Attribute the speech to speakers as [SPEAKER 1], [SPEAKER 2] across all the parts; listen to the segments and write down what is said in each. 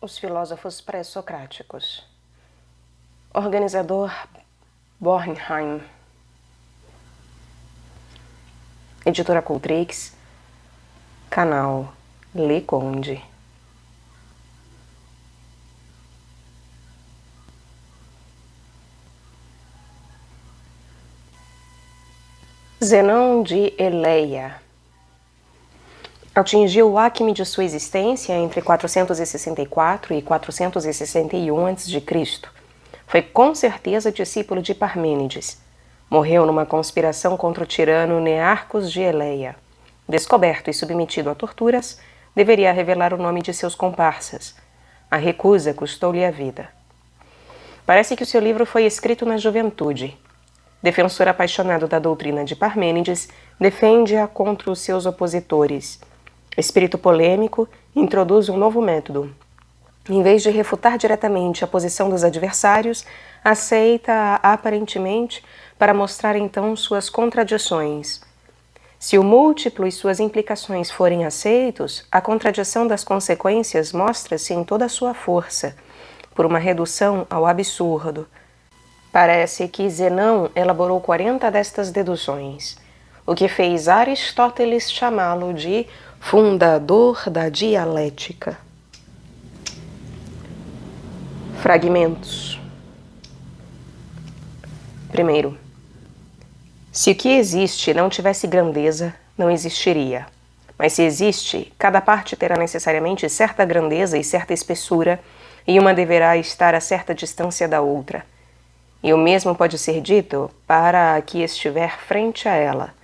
[SPEAKER 1] Os filósofos pré-socráticos. Organizador Bornheim. Editora Cultrix. Canal Le Conde. Zenão de Eleia atingiu o acme de sua existência entre 464 e 461 a.C. Foi com certeza discípulo de Parmênides. Morreu numa conspiração contra o tirano Nearcos de Eleia. Descoberto e submetido a torturas, deveria revelar o nome de seus comparsas. A recusa custou-lhe a vida. Parece que o seu livro foi escrito na juventude. Defensor apaixonado da doutrina de Parmênides, defende-a contra os seus opositores. Espírito polêmico, introduz um novo método. Em vez de refutar diretamente a posição dos adversários, aceita-a aparentemente para mostrar então suas contradições. Se o múltiplo e suas implicações forem aceitos, a contradição das consequências mostra-se em toda a sua força, por uma redução ao absurdo. Parece que Zenão elaborou 40 destas deduções, o que fez Aristóteles chamá-lo de fundador da dialética. Fragmentos. Primeiro, se o que existe não tivesse grandeza, não existiria. Mas se existe, cada parte terá necessariamente certa grandeza e certa espessura, e uma deverá estar a certa distância da outra. E o mesmo pode ser dito para a que estiver frente a ela.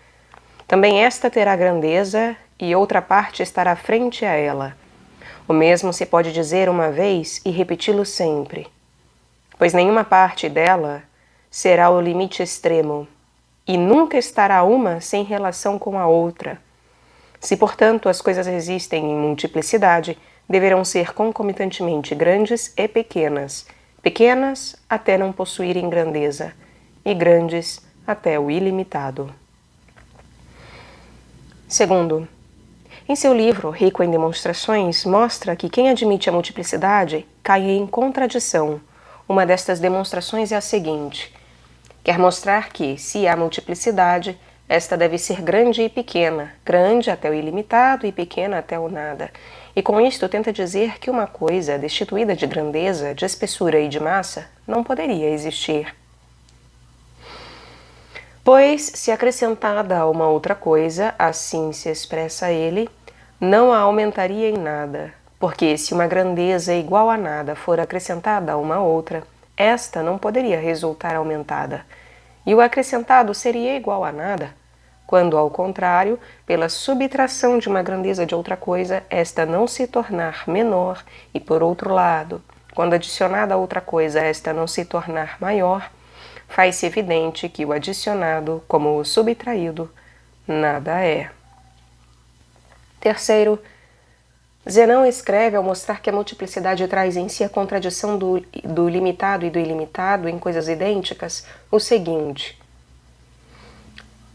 [SPEAKER 1] Também esta terá grandeza e outra parte estará frente a ela. O mesmo se pode dizer uma vez e repeti-lo sempre, pois nenhuma parte dela será o limite extremo, e nunca estará uma sem relação com a outra. Se, portanto, as coisas existem em multiplicidade, deverão ser concomitantemente grandes e pequenas, pequenas até não possuírem grandeza, e grandes até o ilimitado. Segundo, em seu livro, rico em demonstrações, mostra que quem admite a multiplicidade cai em contradição. Uma destas demonstrações é a seguinte: quer mostrar que, se há multiplicidade, esta deve ser grande e pequena, grande até o ilimitado e pequena até o nada. E com isto tenta dizer que uma coisa destituída de grandeza, de espessura e de massa não poderia existir. Pois, se acrescentada a uma outra coisa, assim se expressa ele, não a aumentaria em nada, porque se uma grandeza igual a nada for acrescentada a uma outra, esta não poderia resultar aumentada, e o acrescentado seria igual a nada, quando, ao contrário, pela subtração de uma grandeza de outra coisa, esta não se tornar menor, e por outro lado, quando adicionada a outra coisa, esta não se tornar maior, faz-se evidente que o adicionado, como o subtraído, nada é. Terceiro, Zenão escreve ao mostrar que a multiplicidade traz em si a contradição do limitado e do ilimitado em coisas idênticas, o seguinte: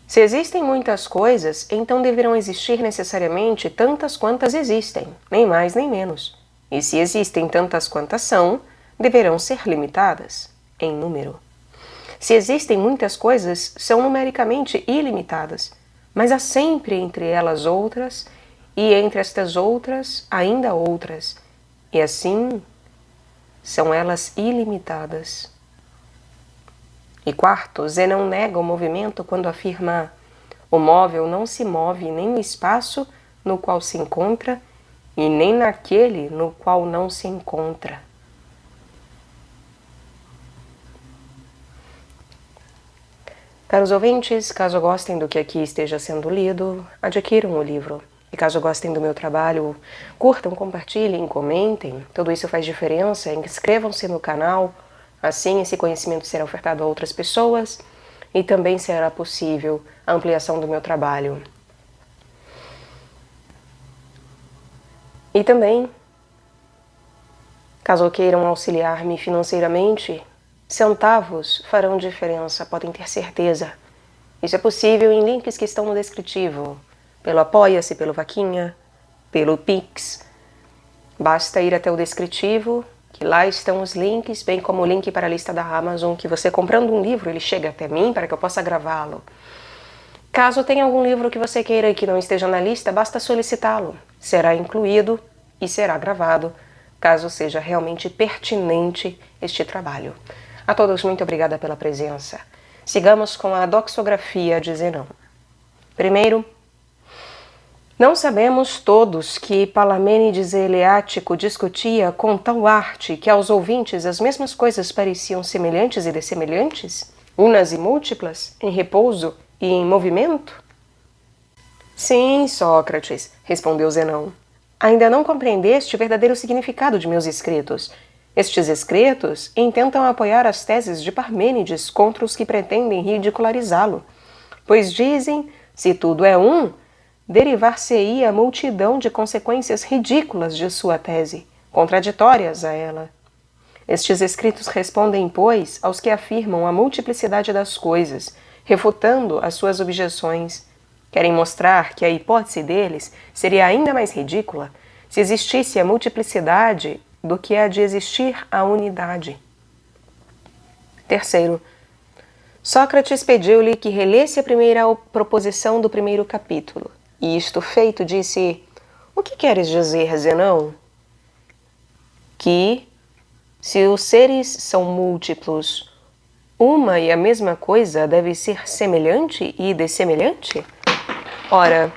[SPEAKER 1] se existem muitas coisas, então deverão existir necessariamente tantas quantas existem, nem mais nem menos. E se existem tantas quantas são, deverão ser limitadas em número. Se existem muitas coisas, são numericamente ilimitadas, mas há sempre entre elas outras, e entre estas outras, ainda outras, e assim são elas ilimitadas. E quarto, Zenão nega o movimento quando afirma: o móvel não se move nem no espaço no qual se encontra, e nem naquele no qual não se encontra. Caros ouvintes, caso gostem do que aqui esteja sendo lido, adquiram o livro. E caso gostem do meu trabalho, curtam, compartilhem, comentem. Tudo isso faz diferença. Inscrevam-se no canal, assim esse conhecimento será ofertado a outras pessoas e também será possível a ampliação do meu trabalho. E também, caso queiram auxiliar-me financeiramente, centavos farão diferença, podem ter certeza. Isso é possível em links que estão no descritivo, pelo Apoia-se, pelo Vaquinha, pelo Pix. Basta ir até o descritivo, que lá estão os links, bem como o link para a lista da Amazon, que você comprando um livro, ele chega até mim para que eu possa gravá-lo. Caso tenha algum livro que você queira e que não esteja na lista, basta solicitá-lo. Será incluído e será gravado, caso seja realmente pertinente este trabalho. A todos, muito obrigada pela presença. Sigamos com a doxografia de Zenão. Primeiro, não sabemos todos que Palamênides Eleático discutia com tal arte que aos ouvintes as mesmas coisas pareciam semelhantes e dessemelhantes, unas e múltiplas, em repouso e em movimento? Sim, Sócrates, respondeu Zenão. Ainda não compreendeste o verdadeiro significado de meus escritos. Estes escritos intentam apoiar as teses de Parmênides contra os que pretendem ridicularizá-lo, pois dizem, se tudo é um, derivar-se-ia a multidão de consequências ridículas de sua tese, contraditórias a ela. Estes escritos respondem, pois, aos que afirmam a multiplicidade das coisas, refutando as suas objeções. Querem mostrar que a hipótese deles seria ainda mais ridícula se existisse a multiplicidade do que a de existir a unidade. Terceiro, Sócrates pediu-lhe que relesse a primeira proposição do primeiro capítulo. E isto feito, disse: O que queres dizer, Zenão? Que, se os seres são múltiplos, uma e a mesma coisa deve ser semelhante e dessemelhante? Ora,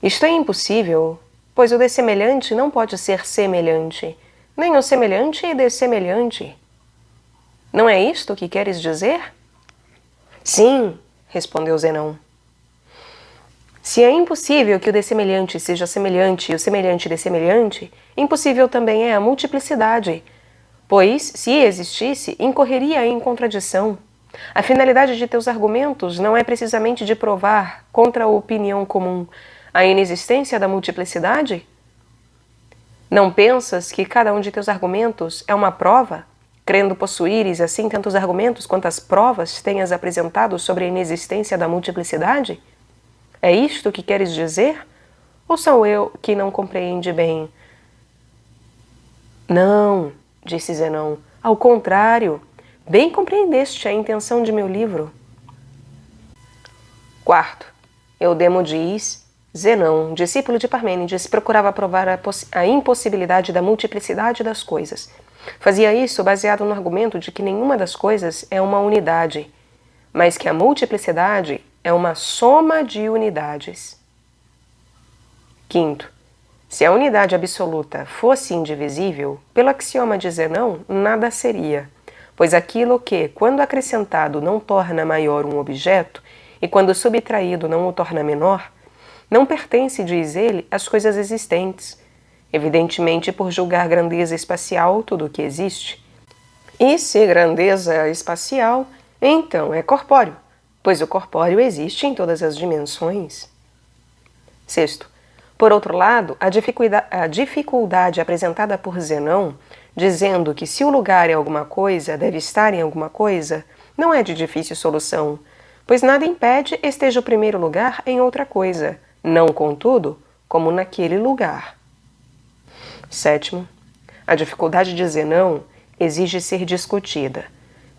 [SPEAKER 1] isto é impossível, pois o dessemelhante não pode ser semelhante, nem o semelhante dessemelhante. Não é isto que queres dizer? Sim, respondeu Zenão. Se é impossível que o dessemelhante seja semelhante e o semelhante dessemelhante, impossível também é a multiplicidade, pois, se existisse, incorreria em contradição. A finalidade de teus argumentos não é precisamente de provar, contra a opinião comum, a inexistência da multiplicidade? Não pensas que cada um de teus argumentos é uma prova, crendo possuíres assim tantos argumentos quantas provas tenhas apresentado sobre a inexistência da multiplicidade? É isto que queres dizer? Ou sou eu que não compreende bem? Não, disse Zenão, ao contrário, bem compreendeste a intenção de meu livro. Quarto, Eudemo diz, Zenão, discípulo de Parmênides, procurava provar a impossibilidade da multiplicidade das coisas. Fazia isso baseado no argumento de que nenhuma das coisas é uma unidade, mas que a multiplicidade é uma soma de unidades. Quinto, se a unidade absoluta fosse indivisível, pelo axioma de Zenão, nada seria, pois aquilo que, quando acrescentado, não torna maior um objeto, e quando subtraído não o torna menor, não pertence, diz ele, às coisas existentes, evidentemente por julgar grandeza espacial tudo o que existe. E se grandeza espacial, então é corpóreo, pois o corpóreo existe em todas as dimensões. Sexto, por outro lado, a dificuldade apresentada por Zenão, dizendo que se o lugar é alguma coisa, deve estar em alguma coisa, não é de difícil solução, pois nada impede esteja o primeiro lugar em outra coisa, não, contudo, como naquele lugar. Sétimo, a dificuldade de Zenão exige ser discutida,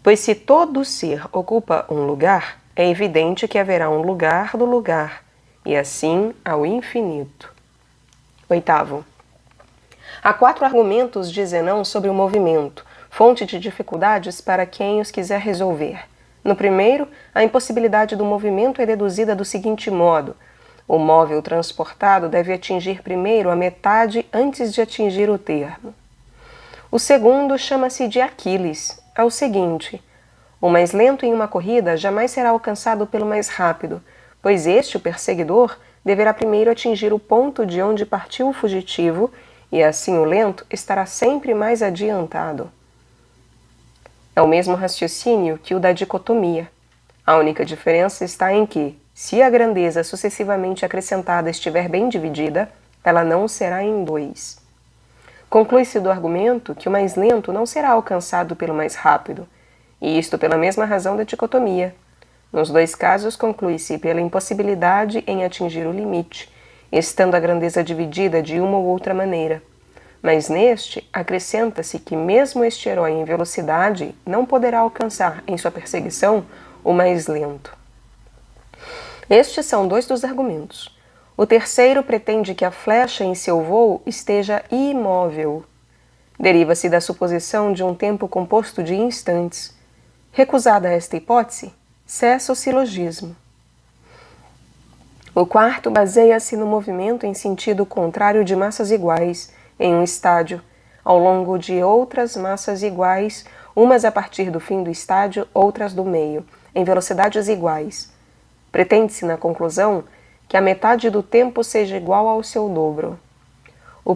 [SPEAKER 1] pois se todo ser ocupa um lugar, é evidente que haverá um lugar do lugar, e assim ao infinito. Oitavo, há 4 argumentos de Zenão sobre o movimento, fonte de dificuldades para quem os quiser resolver. No primeiro, a impossibilidade do movimento é deduzida do seguinte modo: o móvel transportado deve atingir primeiro a metade antes de atingir o termo. O segundo chama-se de Aquiles, é o seguinte: o mais lento em uma corrida jamais será alcançado pelo mais rápido, pois este, o perseguidor, deverá primeiro atingir o ponto de onde partiu o fugitivo, e assim o lento estará sempre mais adiantado. É o mesmo raciocínio que o da dicotomia. A única diferença está em que, se a grandeza sucessivamente acrescentada estiver bem dividida, ela não será em 2. Conclui-se do argumento que o mais lento não será alcançado pelo mais rápido, e isto pela mesma razão da dicotomia. Nos 2 casos, conclui-se pela impossibilidade em atingir o limite, estando a grandeza dividida de uma ou outra maneira. Mas neste, acrescenta-se que mesmo este herói em velocidade não poderá alcançar, em sua perseguição, o mais lento. Estes são dois dos argumentos. O terceiro pretende que a flecha em seu voo esteja imóvel. Deriva-se da suposição de um tempo composto de instantes. Recusada esta hipótese, cessa o silogismo. O quarto baseia-se no movimento em sentido contrário de massas iguais, em um estádio, ao longo de outras massas iguais, umas a partir do fim do estádio, outras do meio, em velocidades iguais. Pretende-se, na conclusão, que a metade do tempo seja igual ao seu dobro. O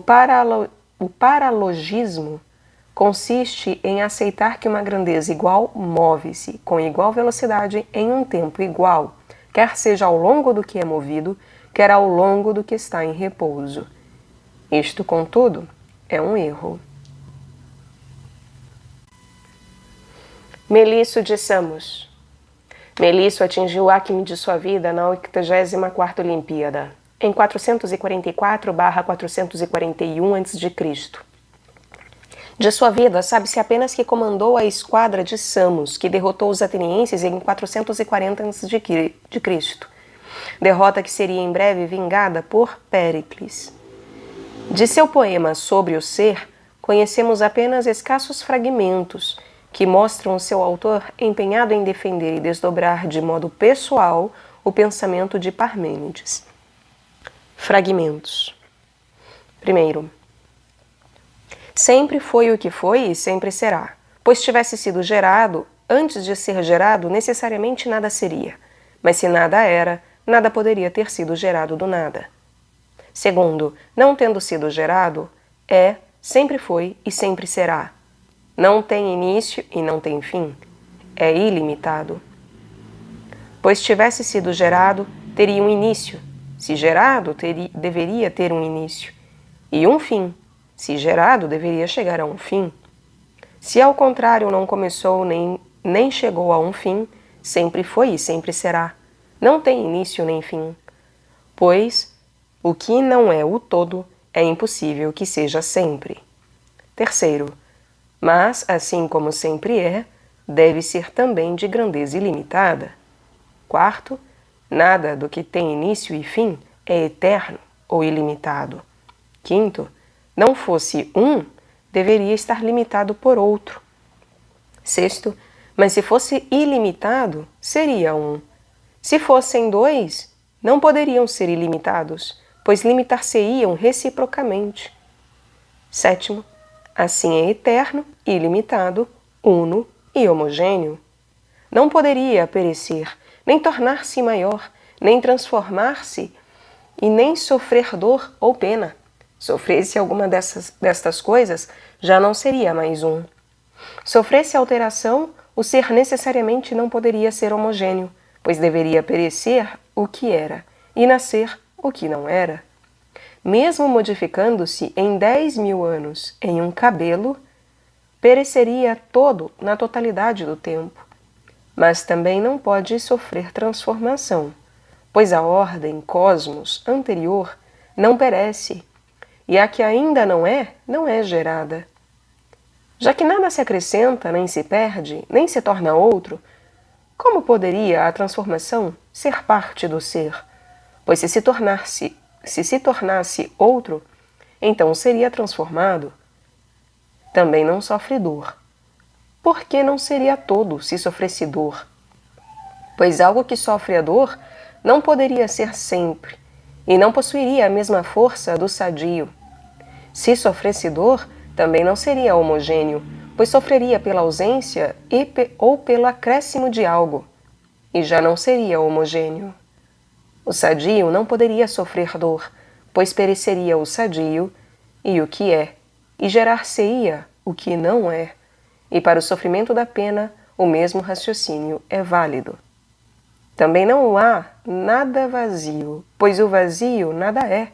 [SPEAKER 1] paralogismo consiste em aceitar que uma grandeza igual move-se com igual velocidade em um tempo igual, quer seja ao longo do que é movido, quer ao longo do que está em repouso. Isto, contudo, é um erro. Melisso de Samos. Melisso atingiu o acme de sua vida na 84ª Olimpíada, em 444/441 a.C. De sua vida, sabe-se apenas que comandou a esquadra de Samos, que derrotou os atenienses em 440 a.C., derrota que seria em breve vingada por Péricles. De seu poema Sobre o Ser, conhecemos apenas escassos fragmentos, que mostram seu autor empenhado em defender e desdobrar de modo pessoal o pensamento de Parmênides. Fragmentos. Primeiro, sempre foi o que foi e sempre será, pois tivesse sido gerado, antes de ser gerado, necessariamente nada seria, mas se nada era, nada poderia ter sido gerado do nada. Segundo, não tendo sido gerado, é, sempre foi e sempre será. Não tem início e não tem fim. É ilimitado. Pois tivesse sido gerado, teria um início. Se gerado, deveria ter um início. E um fim. Se gerado, deveria chegar a um fim. Se ao contrário não começou nem chegou a um fim, sempre foi e sempre será. Não tem início nem fim. Pois o que não é o todo, é impossível que seja sempre. Terceiro, mas, assim como sempre é, deve ser também de grandeza ilimitada. Quarto, nada do que tem início e fim é eterno ou ilimitado. Quinto, não fosse um, deveria estar limitado por outro. Sexto, mas se fosse ilimitado, seria um. Se fossem dois, não poderiam ser ilimitados, pois limitar-se-iam reciprocamente. Sétimo, assim é eterno, ilimitado, uno e homogêneo. Não poderia perecer, nem tornar-se maior, nem transformar-se e nem sofrer dor ou pena. Sofresse alguma destas coisas, já não seria mais um. Sofresse alteração, o ser necessariamente não poderia ser homogêneo, pois deveria perecer o que era e nascer o que não era. Mesmo modificando-se em 10.000 anos em um cabelo, pereceria todo na totalidade do tempo. Mas também não pode sofrer transformação, pois a ordem cosmos anterior não perece, e a que ainda não é gerada. Já que nada se acrescenta, nem se perde, nem se torna outro, como poderia a transformação ser parte do ser? Pois se se tornasse outro, então seria transformado. Também não sofre dor. Por que não seria todo se sofresse dor? Pois algo que sofre a dor não poderia ser sempre, e não possuiria a mesma força do sadio. Se sofresse dor, também não seria homogêneo, pois sofreria pela ausência ou pelo acréscimo de algo, e já não seria homogêneo. O sadio não poderia sofrer dor, pois pereceria o sadio e o que é, e gerar-se-ia o que não é, e para o sofrimento da pena o mesmo raciocínio é válido. Também não há nada vazio, pois o vazio nada é,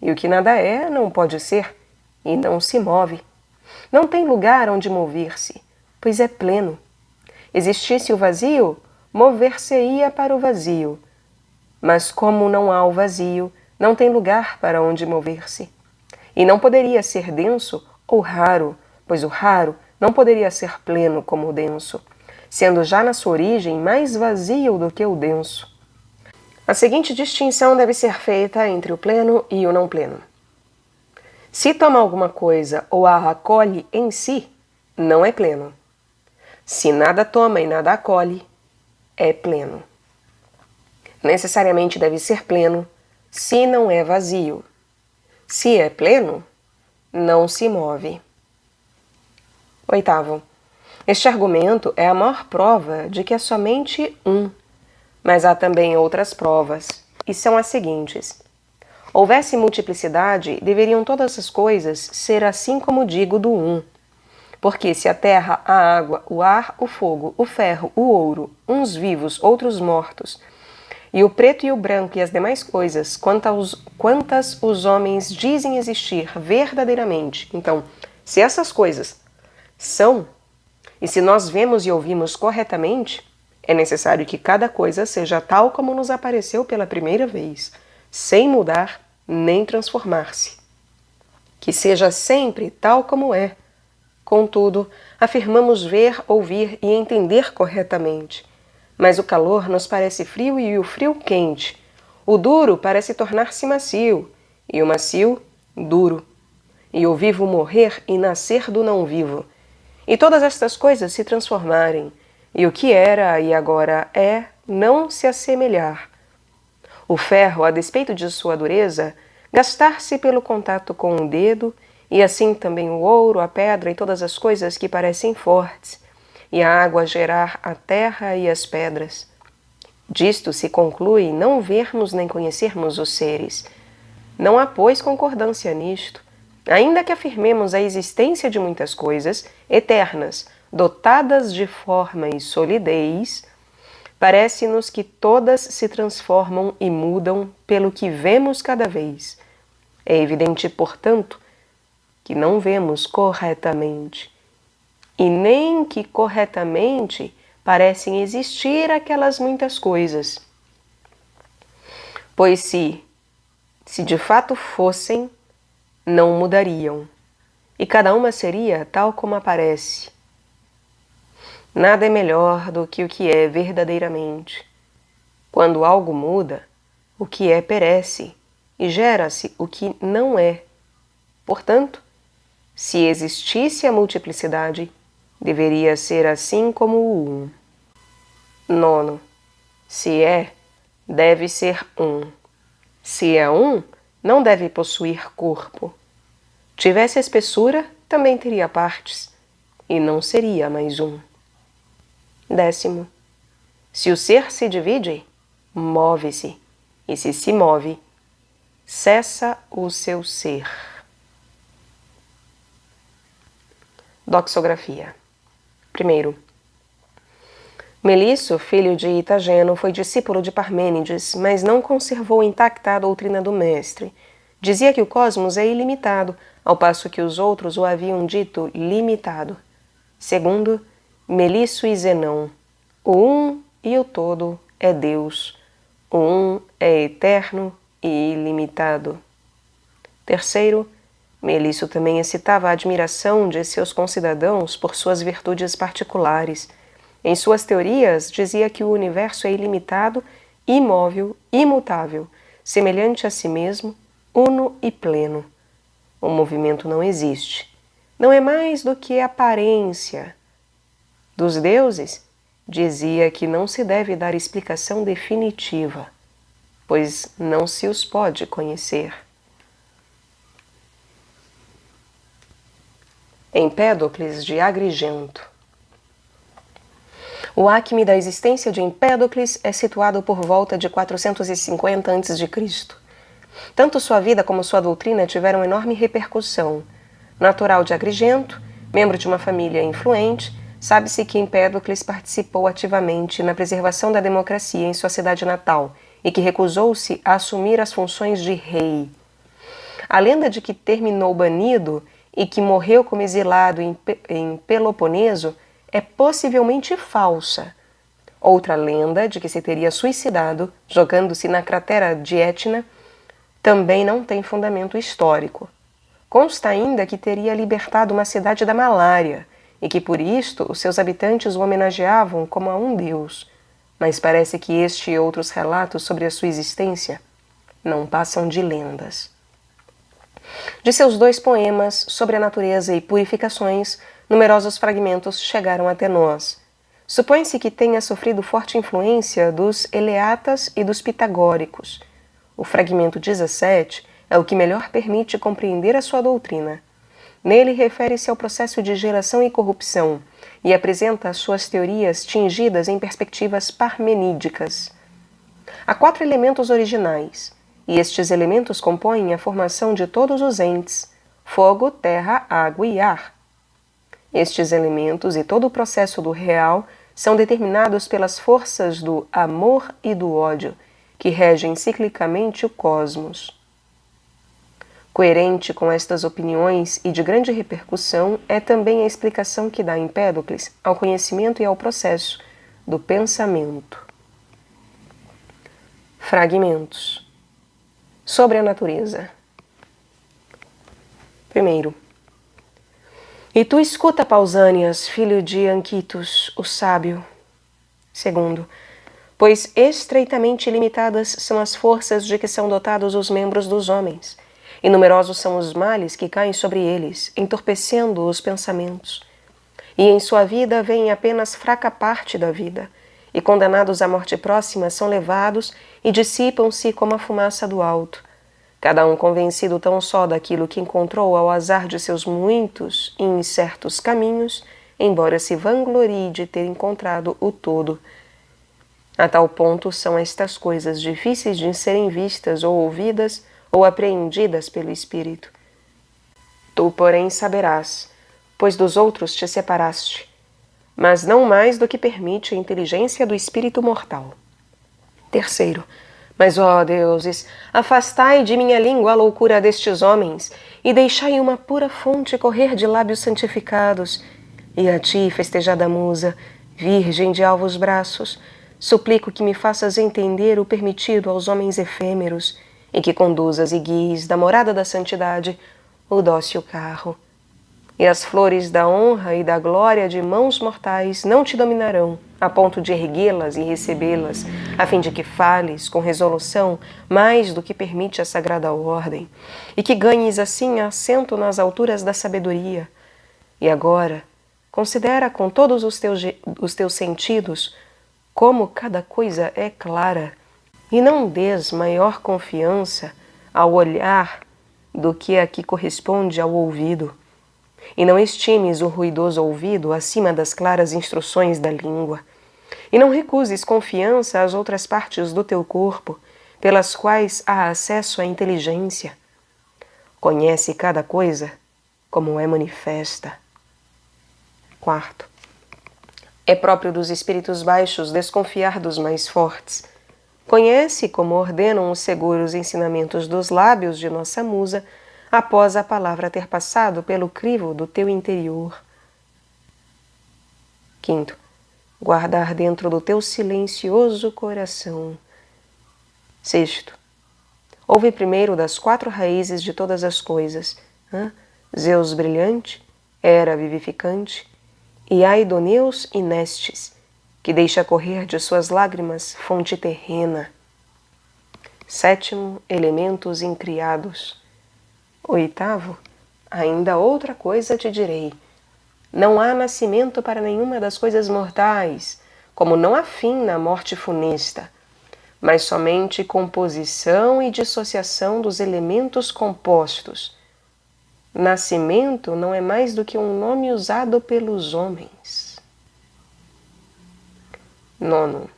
[SPEAKER 1] e o que nada é não pode ser, e não se move. Não tem lugar onde mover-se, pois é pleno. Existisse o vazio, mover-se-ia para o vazio. Mas como não há o vazio, não tem lugar para onde mover-se. E não poderia ser denso ou raro, pois o raro não poderia ser pleno como o denso, sendo já na sua origem mais vazio do que o denso. A seguinte distinção deve ser feita entre o pleno e o não pleno. Se toma alguma coisa ou a acolhe em si, não é pleno. Se nada toma e nada acolhe, é pleno. Necessariamente deve ser pleno, se não é vazio. Se é pleno, não se move. Oitavo. Este argumento é a maior prova de que é somente um, mas há também outras provas, e são as seguintes. Houvesse multiplicidade, deveriam todas as coisas ser assim como digo do um. Porque se a terra, a água, o ar, o fogo, o ferro, o ouro, uns vivos, outros mortos, e o preto e o branco e as demais coisas, quantas os homens dizem existir verdadeiramente. Então, se essas coisas são, e se nós vemos e ouvimos corretamente, é necessário que cada coisa seja tal como nos apareceu pela primeira vez, sem mudar nem transformar-se. Que seja sempre tal como é. Contudo, afirmamos ver, ouvir e entender corretamente. Mas o calor nos parece frio e o frio quente. O duro parece tornar-se macio, e o macio, duro. E o vivo morrer e nascer do não vivo. E todas estas coisas se transformarem, e o que era e agora é, não se assemelhar. O ferro, a despeito de sua dureza, gastar-se pelo contato com o dedo, e assim também o ouro, a pedra e todas as coisas que parecem fortes, e a água gerar a terra e as pedras. Disto se conclui não vermos nem conhecermos os seres. Não há, pois, concordância nisto, ainda que afirmemos a existência de muitas coisas eternas, dotadas de forma e solidez. Parece-nos que todas se transformam e mudam pelo que vemos cada vez. É evidente, portanto, que não vemos corretamente, e nem que corretamente parecem existir aquelas muitas coisas. Pois se de fato fossem, não mudariam, e cada uma seria tal como aparece. Nada é melhor do que o que é verdadeiramente. Quando algo muda, o que é perece, e gera-se o que não é. Portanto, se existisse a multiplicidade, deveria ser assim como o um. Nono. Se é, deve ser um. Se é um, não deve possuir corpo. Tivesse espessura, também teria partes, e não seria mais um. 10. Se o ser se divide, move-se, e se move, cessa o seu ser. Doxografia. 1. Melisso, filho de Itageno, foi discípulo de Parmênides, mas não conservou intacta a doutrina do mestre. Dizia que o cosmos é ilimitado, ao passo que os outros o haviam dito limitado. 2. Melisso e Zenão. O um e o todo é Deus. O um é eterno e ilimitado. 3. Melisso também excitava a admiração de seus concidadãos por suas virtudes particulares. Em suas teorias, dizia que o universo é ilimitado, imóvel, imutável, semelhante a si mesmo, uno e pleno. O movimento não existe. Não é mais do que aparência. Dos deuses, dizia que não se deve dar explicação definitiva, pois não se os pode conhecer. Empédocles de Agrigento. O acme da existência de Empédocles é situado por volta de 450 a.C. Tanto sua vida como sua doutrina tiveram enorme repercussão. Natural de Agrigento, membro de uma família influente, sabe-se que Empédocles participou ativamente na preservação da democracia em sua cidade natal e que recusou-se a assumir as funções de rei. A lenda de que terminou banido e que morreu como exilado em Peloponeso é possivelmente falsa. Outra lenda de que se teria suicidado jogando-se na cratera de Etna também não tem fundamento histórico. Consta ainda que teria libertado uma cidade da malária e que por isto os seus habitantes o homenageavam como a um deus, mas parece que este e outros relatos sobre a sua existência não passam de lendas. De seus 2 poemas sobre a natureza e purificações, numerosos fragmentos chegaram até nós. Supõe-se que tenha sofrido forte influência dos eleatas e dos pitagóricos. O fragmento 17 é o que melhor permite compreender a sua doutrina. Nele refere-se ao processo de geração e corrupção e apresenta as suas teorias tingidas em perspectivas parmenídicas. Há 4 elementos originais, e estes elementos compõem a formação de todos os entes: fogo, terra, água e ar. Estes elementos e todo o processo do real são determinados pelas forças do amor e do ódio, que regem ciclicamente o cosmos. Coerente com estas opiniões e de grande repercussão é também a explicação que dá Empédocles ao conhecimento e ao processo do pensamento. Fragmentos sobre a natureza. Primeiro. E tu escuta, Pausânias, filho de Anquitos, o sábio. Segundo. Pois estreitamente limitadas são as forças de que são dotados os membros dos homens, e numerosos são os males que caem sobre eles, entorpecendo os pensamentos. E em sua vida vem apenas fraca parte da vida, e condenados à morte próxima são levados e dissipam-se como a fumaça do alto, cada um convencido tão só daquilo que encontrou ao azar de seus muitos e incertos caminhos, embora se vanglorie de ter encontrado o todo. A tal ponto são estas coisas difíceis de serem vistas ou ouvidas ou apreendidas pelo espírito. Tu, porém, saberás, pois dos outros te separaste, mas não mais do que permite a inteligência do espírito mortal. Terceiro. Mas, ó deuses, afastai de minha língua a loucura destes homens, e deixai uma pura fonte correr de lábios santificados. E a ti, festejada musa, virgem de alvos braços, suplico que me faças entender o permitido aos homens efêmeros, e que conduzas e guies da morada da santidade o dócil carro. E as flores da honra e da glória de mãos mortais não te dominarão, a ponto de erguê-las e recebê-las, a fim de que fales com resolução mais do que permite a sagrada ordem, e que ganhes assim assento nas alturas da sabedoria. E agora, considera com todos os teus sentidos como cada coisa é clara, e não des maior confiança ao olhar do que a que corresponde ao ouvido. E não estimes o ruidoso ouvido acima das claras instruções da língua. E não recuses confiança às outras partes do teu corpo, pelas quais há acesso à inteligência. Conhece cada coisa como é manifesta. Quarto. É próprio dos espíritos baixos desconfiar dos mais fortes. Conhece como ordenam os seguros ensinamentos dos lábios de nossa musa, após a palavra ter passado pelo crivo do teu interior. Quinto, guardar dentro do teu silencioso coração. Sexto, ouve primeiro das 4 raízes de todas as coisas, Zeus brilhante, Hera vivificante, e Aidoneus e Nestes, que deixa correr de suas lágrimas fonte terrena. Sétimo, elementos incriados. Oitavo, ainda outra coisa te direi. Não há nascimento para nenhuma das coisas mortais, como não há fim na morte funesta, mas somente composição e dissociação dos elementos compostos. Nascimento não é mais do que um nome usado pelos homens. Nono.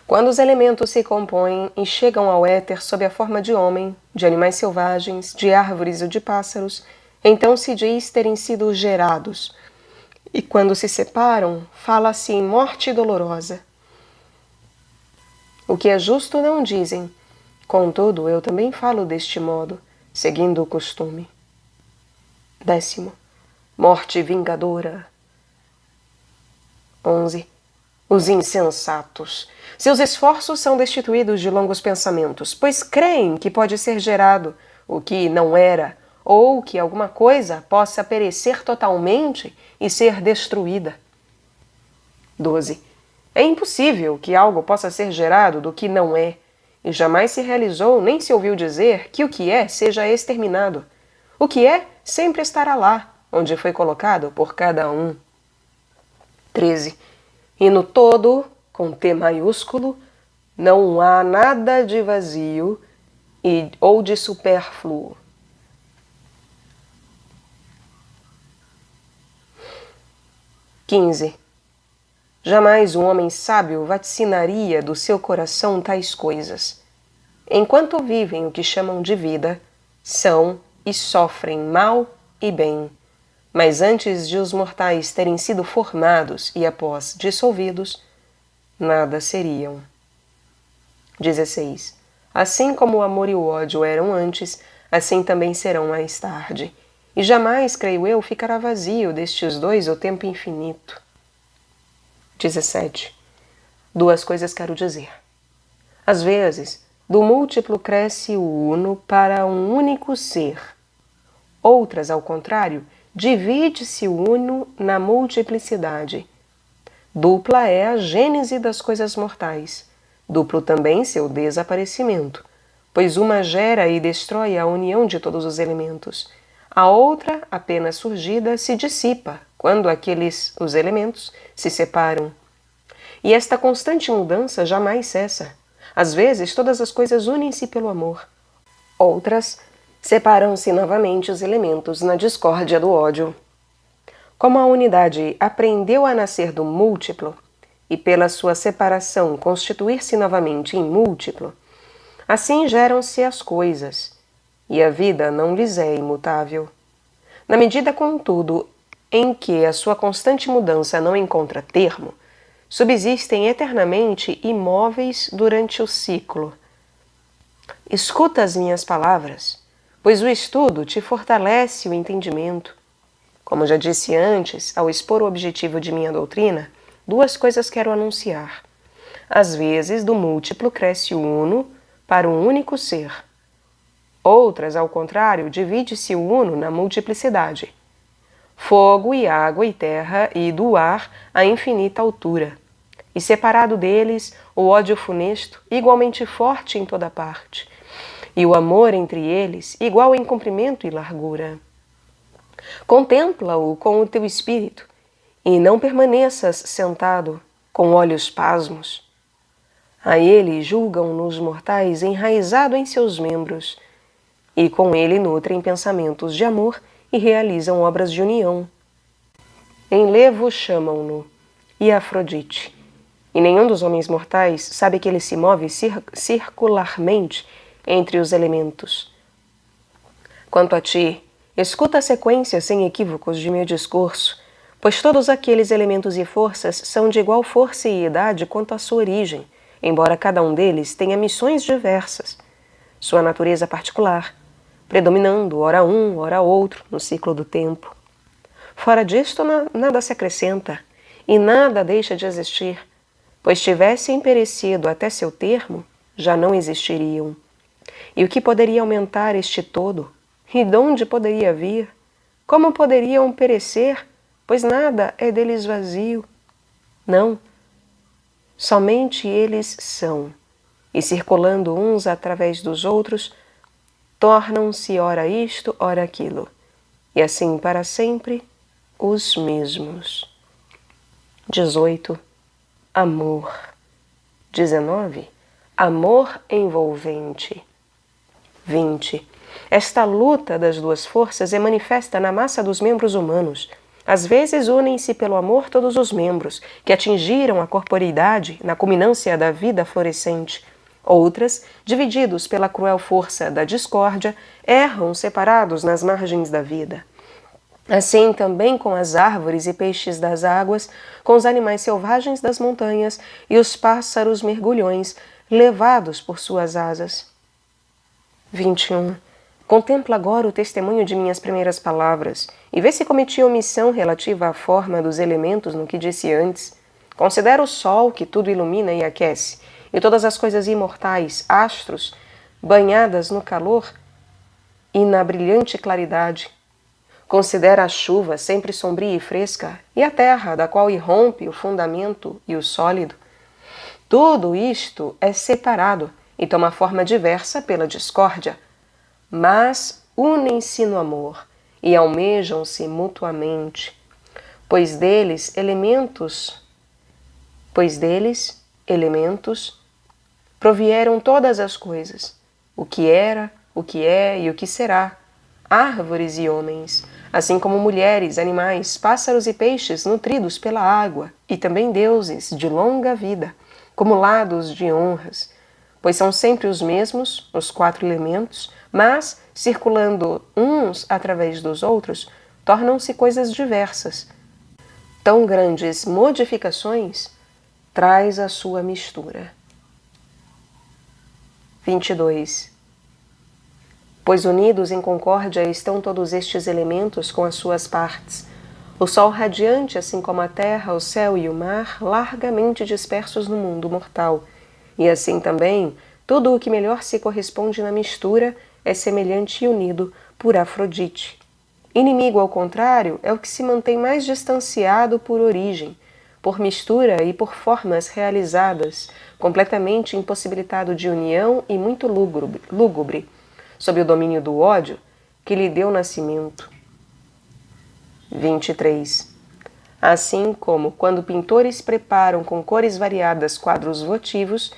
[SPEAKER 1] Quando os elementos se compõem e chegam ao éter sob a forma de homem, de animais selvagens, de árvores ou de pássaros, então se diz terem sido gerados. E quando se separam, fala-se em morte dolorosa. O que é justo não dizem, contudo eu também falo deste modo, seguindo o costume. 10. Morte vingadora. 11. Os insensatos! Seus esforços são destituídos de longos pensamentos, pois creem que pode ser gerado o que não era, ou que alguma coisa possa perecer totalmente e ser destruída. 12. É impossível que algo possa ser gerado do que não é, e jamais se realizou nem se ouviu dizer que o que é seja exterminado. O que é sempre estará lá, onde foi colocado por cada um. 13. E no todo, com T maiúsculo, não há nada de vazio ou de supérfluo. 15. Jamais um homem sábio vaticinaria do seu coração tais coisas. Enquanto vivem o que chamam de vida, são e sofrem mal e bem. Mas antes de os mortais terem sido formados e após dissolvidos, nada seriam. 16. Assim como o amor e o ódio eram antes, assim também serão mais tarde. E jamais, creio eu, ficará vazio destes dois o tempo infinito. 17. Duas coisas quero dizer. Às vezes, do múltiplo cresce o uno para um único ser. Outras, ao contrário, divide-se o uno na multiplicidade. Dupla é a gênese das coisas mortais. Duplo também seu desaparecimento, pois uma gera e destrói a união de todos os elementos. A outra, apenas surgida, se dissipa quando os elementos, se separam. E esta constante mudança jamais cessa. Às vezes, todas as coisas unem-se pelo amor. Outras, separam-se novamente os elementos na discórdia do ódio. Como a unidade aprendeu a nascer do múltiplo, e pela sua separação constituir-se novamente em múltiplo, assim geram-se as coisas, e a vida não lhes é imutável. Na medida, contudo, em que a sua constante mudança não encontra termo, subsistem eternamente imóveis durante o ciclo. Escuta as minhas palavras, pois o estudo te fortalece o entendimento. Como já disse antes, ao expor o objetivo de minha doutrina, duas coisas quero anunciar. Às vezes, do múltiplo cresce o uno para um único ser. Outras, ao contrário, divide-se o uno na multiplicidade. Fogo e água e terra e do ar a infinita altura. E separado deles, o ódio funesto, igualmente forte em toda parte. E o amor entre eles, igual em comprimento e largura. Contempla-o com o teu espírito, e não permaneças sentado, com olhos pasmos. A ele julgam-no os mortais enraizado em seus membros, e com ele nutrem pensamentos de amor e realizam obras de união. Em Levo chamam-no e Afrodite, e nenhum dos homens mortais sabe que ele se move circularmente entre os elementos. Quanto a ti, escuta a sequência sem equívocos de meu discurso, pois todos aqueles elementos e forças são de igual força e idade quanto à sua origem, embora cada um deles tenha missões diversas, sua natureza particular, predominando ora um, ora outro no ciclo do tempo. Fora disto, nada se acrescenta, e nada deixa de existir, pois tivessem perecido até seu termo, já não existiriam. E o que poderia aumentar este todo? E de onde poderia vir? Como poderiam perecer? Pois nada é deles vazio. Não. Somente eles são, e circulando uns através dos outros, tornam-se ora isto, ora aquilo, e assim para sempre os mesmos. 18. Amor. 19. Amor envolvente. 20. Esta luta das duas forças é manifesta na massa dos membros humanos. Às vezes unem-se pelo amor todos os membros, que atingiram a corporeidade na culminância da vida florescente. Outras, divididos pela cruel força da discórdia, erram separados nas margens da vida. Assim também com as árvores e peixes das águas, com os animais selvagens das montanhas e os pássaros mergulhões, levados por suas asas. 21. Contempla agora o testemunho de minhas primeiras palavras, e vê se cometi omissão relativa à forma dos elementos no que disse antes. Considera o sol que tudo ilumina e aquece, e todas as coisas imortais, astros, banhadas no calor e na brilhante claridade. Considera a chuva sempre sombria e fresca, e a terra, da qual irrompe o fundamento e o sólido. Tudo isto é separado e toma forma diversa pela discórdia, mas unem-se no amor e almejam-se mutuamente, pois deles elementos provieram todas as coisas, o que era, o que é e o que será, árvores e homens, assim como mulheres, animais, pássaros e peixes nutridos pela água, e também deuses de longa vida, cumulados de honras, pois são sempre os mesmos, os 4 elementos, mas, circulando uns através dos outros, tornam-se coisas diversas. Tão grandes modificações traz a sua mistura. 22. Pois unidos em concórdia estão todos estes elementos com as suas partes, o sol radiante, assim como a terra, o céu e o mar, largamente dispersos no mundo mortal, e assim também tudo o que melhor se corresponde na mistura é semelhante e unido por Afrodite. Inimigo, ao contrário, é o que se mantém mais distanciado por origem, por mistura e por formas realizadas, completamente impossibilitado de união e muito lúgubre, sob o domínio do ódio que lhe deu nascimento. 23. Assim como, quando pintores preparam com cores variadas quadros votivos,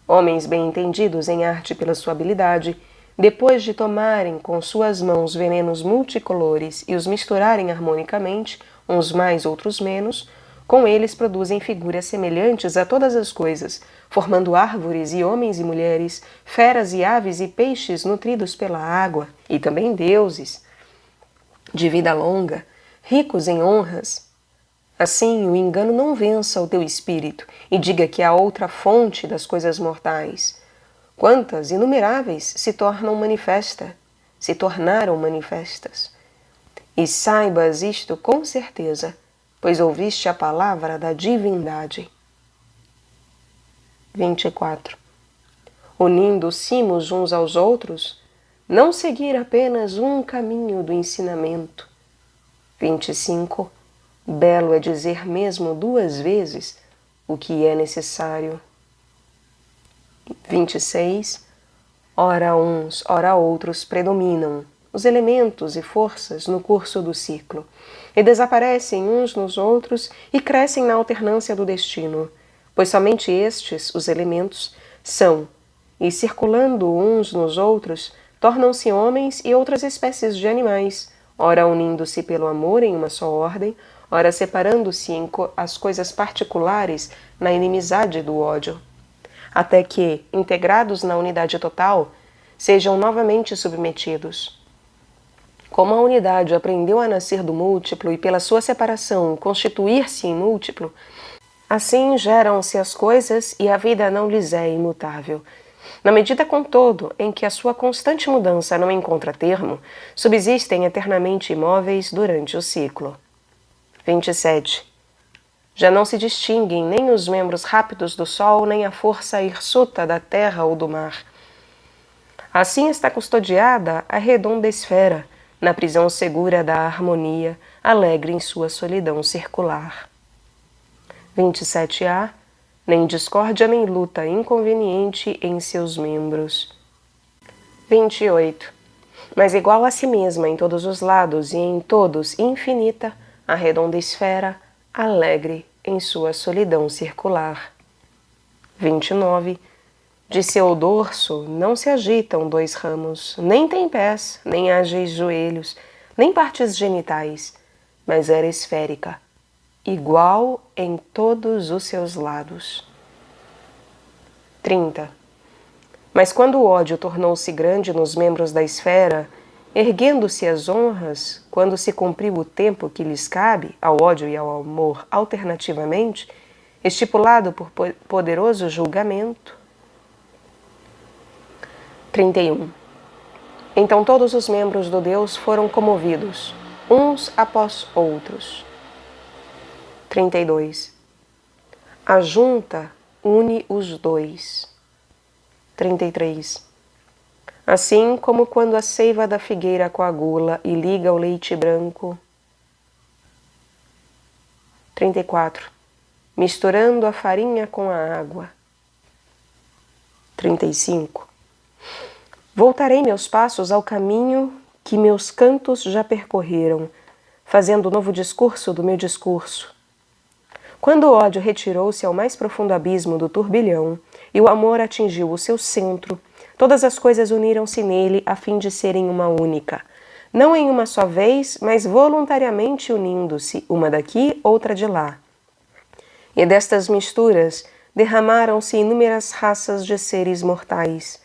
[SPEAKER 1] homens bem entendidos em arte pela sua habilidade, depois de tomarem com suas mãos venenos multicolores e os misturarem harmonicamente, uns mais, outros menos, com eles produzem figuras semelhantes a todas as coisas, formando árvores e homens e mulheres, feras e aves e peixes nutridos pela água, e também deuses de vida longa, ricos em honras. Assim, o engano não vença o teu espírito e diga que há outra fonte das coisas mortais. Quantas inumeráveis se tornaram manifestas. E saibas isto com certeza, pois ouviste a palavra da divindade. 24. Unindo-se-mos uns aos outros, não seguir apenas um caminho do ensinamento. 25. Belo é dizer mesmo 2 vezes o que é necessário. 26. Ora uns, ora outros predominam, os elementos e forças no curso do ciclo, e desaparecem uns nos outros e crescem na alternância do destino, pois somente estes, os elementos, são, e circulando uns nos outros, tornam-se homens e outras espécies de animais, ora unindo-se pelo amor em uma só ordem, ora separando-se em as coisas particulares na inimizade do ódio, até que, integrados na unidade total, sejam novamente submetidos. Como a unidade aprendeu a nascer do múltiplo e pela sua separação constituir-se em múltiplo, assim geram-se as coisas e a vida não lhes é imutável. Na medida, contudo, em que a sua constante mudança não encontra termo, subsistem eternamente imóveis durante o ciclo. 27. Já não se distinguem nem os membros rápidos do Sol, nem a força hirsuta da terra ou do mar. Assim está custodiada a redonda esfera, na prisão segura da harmonia, alegre em sua solidão circular. 27a. Nem discórdia nem luta inconveniente em seus membros. 28. Mas igual a si mesma em todos os lados e em todos infinita, a redonda esfera, alegre em sua solidão circular. 29. De seu dorso não se agitam 2 ramos, nem tem pés, nem ágeis joelhos, nem partes genitais, mas era esférica, igual em todos os seus lados. 30. Mas quando o ódio tornou-se grande nos membros da esfera, erguendo-se as honras, quando se cumpriu o tempo que lhes cabe, ao ódio e ao amor alternativamente, estipulado por poderoso julgamento. 31. Então todos os membros do Deus foram comovidos, uns após outros. 32. A junta une os dois. 33. Assim como quando a seiva da figueira coagula e liga o leite branco. 34. Misturando a farinha com a água. 35. Voltarei meus passos ao caminho que meus cantos já percorreram, fazendo novo discurso do meu discurso. Quando o ódio retirou-se ao mais profundo abismo do turbilhão e o amor atingiu o seu centro, todas as coisas uniram-se nele a fim de serem uma única, não em uma só vez, mas voluntariamente unindo-se, uma daqui, outra de lá. E destas misturas derramaram-se inúmeras raças de seres mortais.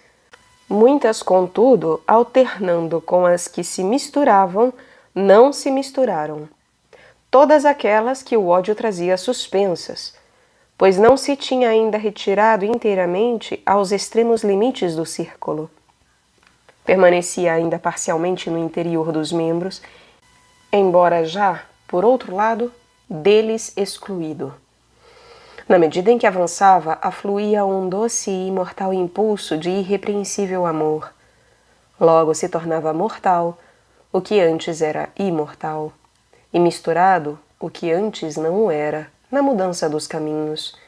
[SPEAKER 1] Muitas, contudo, alternando com as que se misturavam, não se misturaram. Todas aquelas que o ódio trazia suspensas, pois não se tinha ainda retirado inteiramente aos extremos limites do círculo. Permanecia ainda parcialmente no interior dos membros, embora já, por outro lado, deles excluído. Na medida em que avançava, afluía um doce e imortal impulso de irrepreensível amor. Logo se tornava mortal o que antes era imortal, e misturado o que antes não o era, na mudança dos caminhos.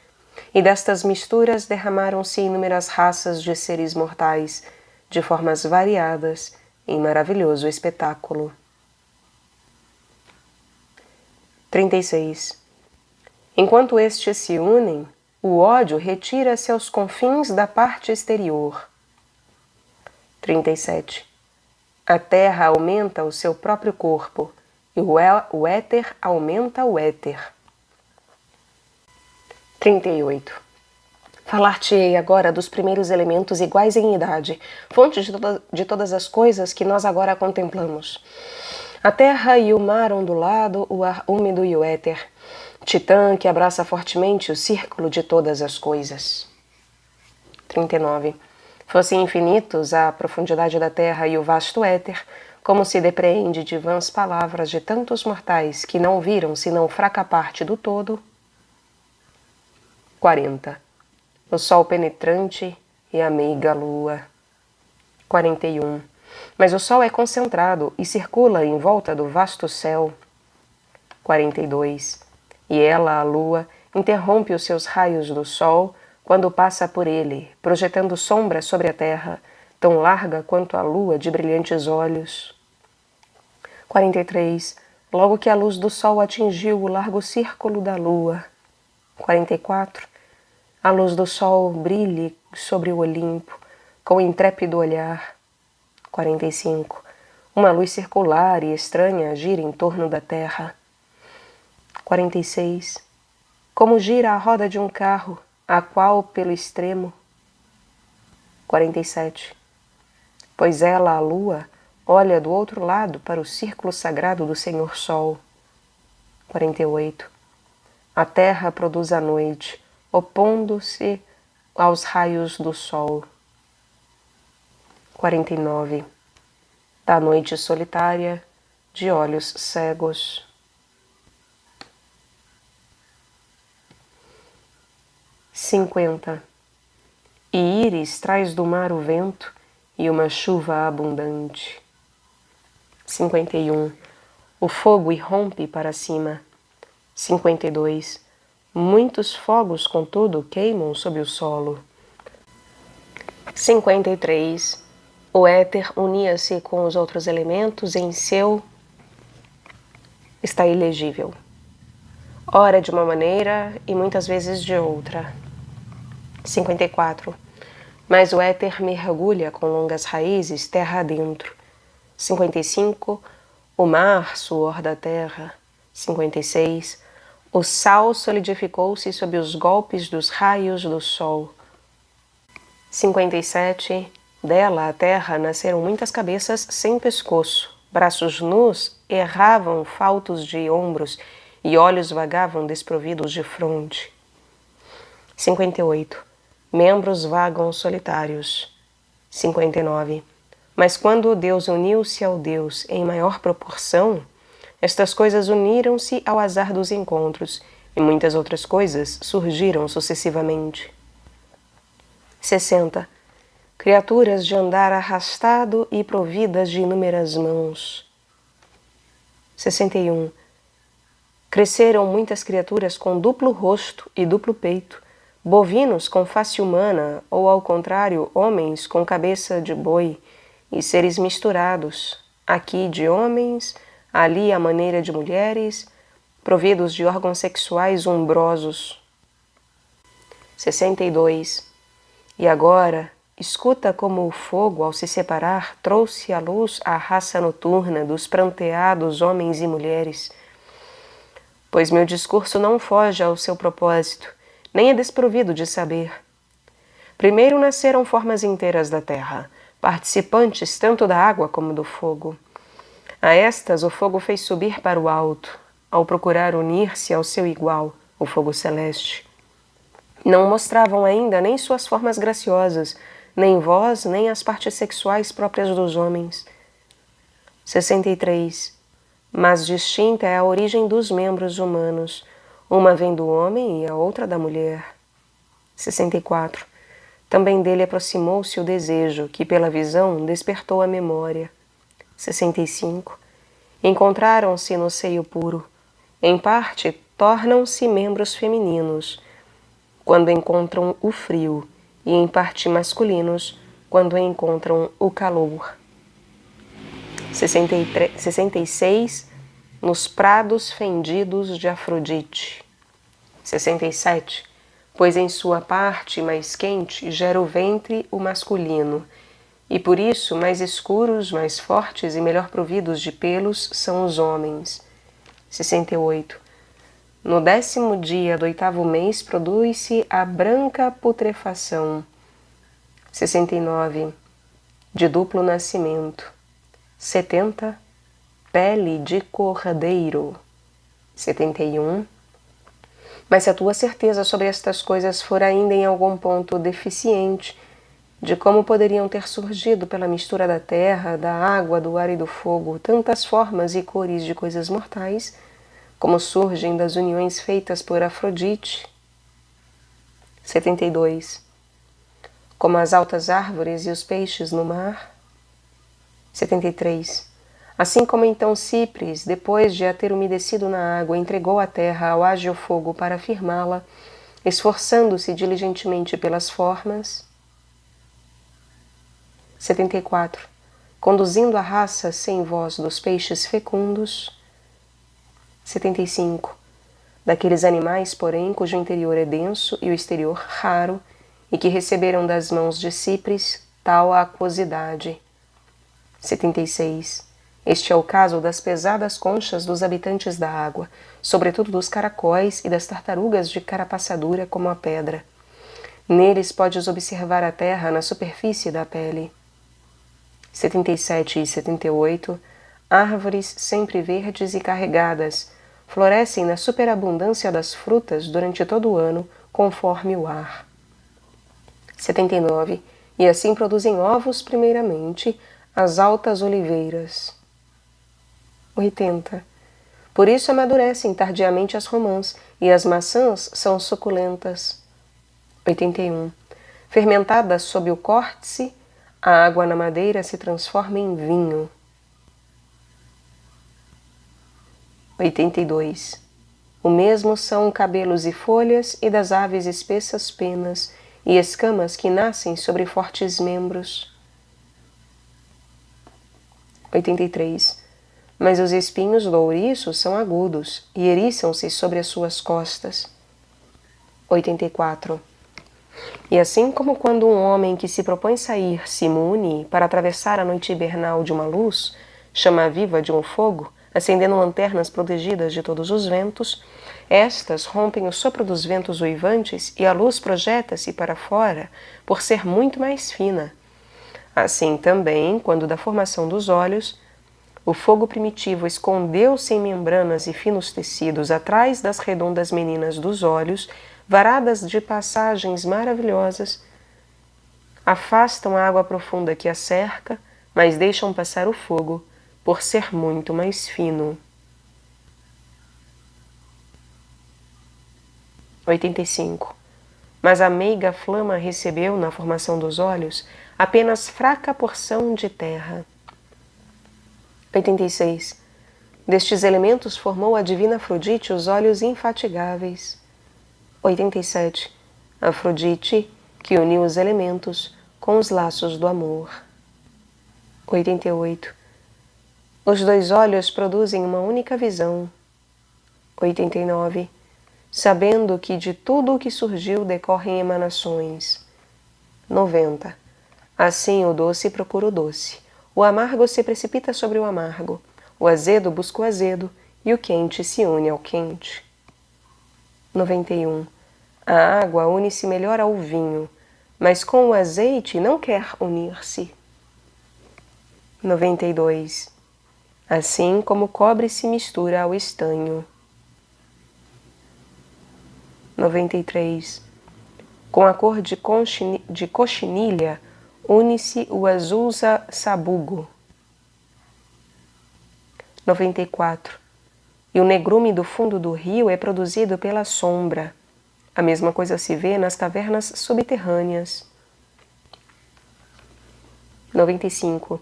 [SPEAKER 1] E destas misturas derramaram-se inúmeras raças de seres mortais, de formas variadas, em maravilhoso espetáculo. 36. Enquanto estes se unem, o ódio retira-se aos confins da parte exterior. 37. A terra aumenta o seu próprio corpo, e o éter aumenta o éter. 38. Falar-te-ei agora dos primeiros elementos iguais em idade, fonte de todas as coisas que nós agora contemplamos. A terra e o mar ondulado, o ar úmido e o éter. Titã que abraça fortemente o círculo de todas as coisas. 39. Fossem infinitos a profundidade da terra e o vasto éter, como se depreende de vãs palavras de tantos mortais que não viram senão fraca parte do todo. 40. O sol penetrante e a meiga lua. 41. Mas o sol é concentrado e circula em volta do vasto céu. 42. E ela, a lua, interrompe os seus raios do sol quando passa por ele, projetando sombra sobre a terra, tão larga quanto a lua de brilhantes olhos. 43. Logo que a luz do sol atingiu o largo círculo da lua. 44. A luz do sol brilhe sobre o Olimpo, com intrépido olhar. 45. Uma luz circular e estranha gira em torno da terra. 46. Como gira a roda de um carro, a qual pelo extremo. 47. Pois ela, a lua, olha do outro lado para o círculo sagrado do Senhor Sol. 48. A terra produz a noite, opondo-se aos raios do sol. 49. Da noite solitária, de olhos cegos. 50. E Íris traz do mar o vento e uma chuva abundante. 51. O fogo irrompe para cima. 52. Muitos fogos, contudo, queimam sob o solo. 53. O éter unia-se com os outros elementos em seu... Está ilegível. Ora de uma maneira e muitas vezes de outra. 54. Mas o éter mergulha com longas raízes terra adentro. 55. O mar, suor da terra. 56. O sal solidificou-se sob os golpes dos raios do sol. 57. Dela, a terra, nasceram muitas cabeças sem pescoço. Braços nus erravam faltos de ombros e olhos vagavam desprovidos de fronte. 58. Membros vagam solitários. 59. Mas quando o Deus uniu-se ao Deus em maior proporção, estas coisas uniram-se ao azar dos encontros e muitas outras coisas surgiram sucessivamente. 60. Criaturas de andar arrastado e providas de inúmeras mãos. 61. Cresceram muitas criaturas com duplo rosto e duplo peito, bovinos com face humana, ou ao contrário, homens com cabeça de boi, e seres misturados, aqui de homens, ali à maneira de mulheres, providos de órgãos sexuais umbrosos. 62. E agora, escuta como o fogo, ao se separar, trouxe à luz a raça noturna dos pranteados homens e mulheres. Pois meu discurso não foge ao seu propósito, nem é desprovido de saber. Primeiro nasceram formas inteiras da terra, participantes tanto da água como do fogo. A estas o fogo fez subir para o alto, ao procurar unir-se ao seu igual, o fogo celeste. Não mostravam ainda nem suas formas graciosas, nem voz, nem as partes sexuais próprias dos homens. 63. Mas distinta é a origem dos membros humanos. Uma vem do homem e a outra da mulher. 64. Também dele aproximou-se o desejo, que pela visão despertou a memória. 65. Encontraram-se no seio puro. Em parte, tornam-se membros femininos, quando encontram o frio, e em parte masculinos, quando encontram o calor. 66. Nos prados fendidos de Afrodite. 67. Pois em sua parte mais quente gera o ventre o masculino, e por isso mais escuros, mais fortes e melhor providos de pelos são os homens. 68. No 10º dia do 8º mês produz-se a branca putrefação. 69. De duplo nascimento. 70. Pele de cordeiro. 71. Mas se a tua certeza sobre estas coisas for ainda em algum ponto deficiente, de como poderiam ter surgido pela mistura da terra, da água, do ar e do fogo, tantas formas e cores de coisas mortais, como surgem das uniões feitas por Afrodite. 72. Como as altas árvores e os peixes no mar. 73. Assim como então Cipres, depois de a ter umedecido na água, entregou a terra ao ágil fogo para firmá-la, esforçando-se diligentemente pelas formas. 74. Conduzindo a raça sem voz dos peixes fecundos. 75. Daqueles animais, porém, cujo interior é denso e o exterior raro, e que receberam das mãos de Cipres tal aquosidade. 76. Este é o caso das pesadas conchas dos habitantes da água, sobretudo dos caracóis e das tartarugas de carapaça dura como a pedra. Neles podes observar a terra na superfície da pele. 77 e 78. Árvores sempre verdes e carregadas, florescem na superabundância das frutas durante todo o ano, conforme o ar. 79. E assim produzem ovos primeiramente as altas oliveiras. 80. Por isso amadurecem tardiamente as romãs, e as maçãs são suculentas. 81. Fermentada sob o córtice, a água na madeira se transforma em vinho. 82. O mesmo são cabelos e folhas, e das aves espessas penas, e escamas que nascem sobre fortes membros. 83. Mas os espinhos do ouriço são agudos e eriçam-se sobre as suas costas. 84. E assim como quando um homem que se propõe sair se une para atravessar a noite hibernal de uma luz, chama viva de um fogo, acendendo lanternas protegidas de todos os ventos, estas rompem o sopro dos ventos uivantes e a luz projeta-se para fora por ser muito mais fina. Assim também, quando da formação dos olhos, o fogo primitivo escondeu-se em membranas e finos tecidos atrás das redondas meninas dos olhos, varadas de passagens maravilhosas, afastam a água profunda que a cerca, mas deixam passar o fogo, por ser muito mais fino. 85. Mas a meiga flama recebeu, na formação dos olhos, apenas fraca porção de terra. 86. Destes elementos formou a divina Afrodite os olhos infatigáveis. 87. Afrodite, que uniu os elementos com os laços do amor. 88. Os dois olhos produzem uma única visão. 89. Sabendo que de tudo o que surgiu decorrem emanações. 90. Assim o doce procura o doce, o amargo se precipita sobre o amargo, o azedo busca o azedo e o quente se une ao quente. 91. A água une-se melhor ao vinho, mas com o azeite não quer unir-se. 92. Assim como o cobre se mistura ao estanho. 93. Com a cor de coxinilha une-se o azul sabugo. 94. E o negrume do fundo do rio é produzido pela sombra. A mesma coisa se vê nas cavernas subterrâneas. 95.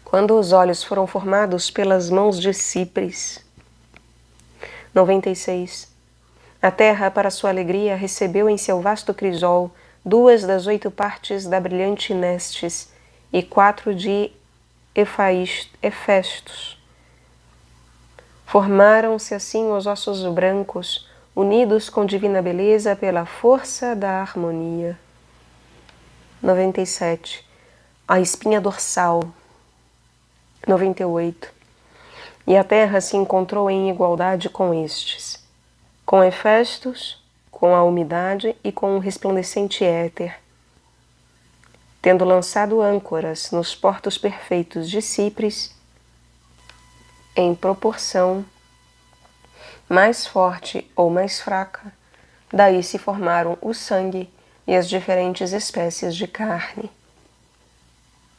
[SPEAKER 1] Quando os olhos foram formados pelas mãos de Cipres. 96. A terra, para sua alegria, recebeu em seu vasto crisol 2 das 8 partes da brilhante Nestes e 4 de Hefestos. Formaram-se assim os ossos brancos, unidos com divina beleza pela força da harmonia. 97. A espinha dorsal. 98. E a terra se encontrou em igualdade com estes, com Hefestos, com a umidade e com o resplandecente éter, tendo lançado âncoras nos portos perfeitos de Cipres, em proporção mais forte ou mais fraca, daí se formaram o sangue e as diferentes espécies de carne.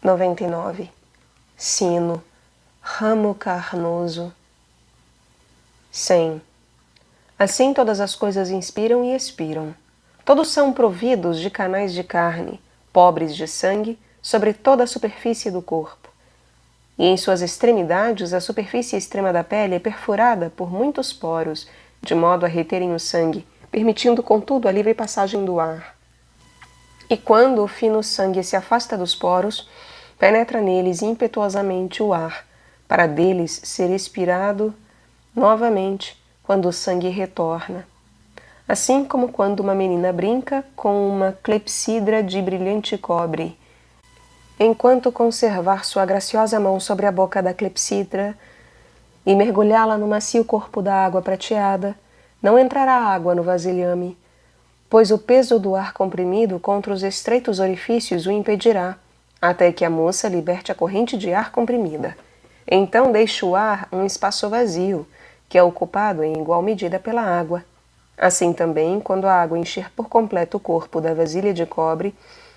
[SPEAKER 1] 99. Sino, ramo carnoso. 100. Assim todas as coisas inspiram e expiram. Todos são providos de canais de carne, pobres de sangue, sobre toda a superfície do corpo. E em suas extremidades, a superfície extrema da pele é perfurada por muitos poros, de modo a reterem o sangue, permitindo, contudo, a livre passagem do ar. E quando o fino sangue se afasta dos poros, penetra neles impetuosamente o ar, para deles ser expirado novamente quando o sangue retorna. Assim como quando uma menina brinca com uma clepsidra de brilhante cobre. Enquanto conservar sua graciosa mão sobre a boca da clepsidra e mergulhá-la no macio corpo da água prateada, não entrará água no vasilhame, pois o peso do ar comprimido contra os estreitos orifícios o impedirá, até que a moça liberte a corrente de ar comprimida. Então deixe o ar um espaço vazio, que é ocupado em igual medida pela água. Assim também, quando a água encher por completo o corpo da vasilha de cobre,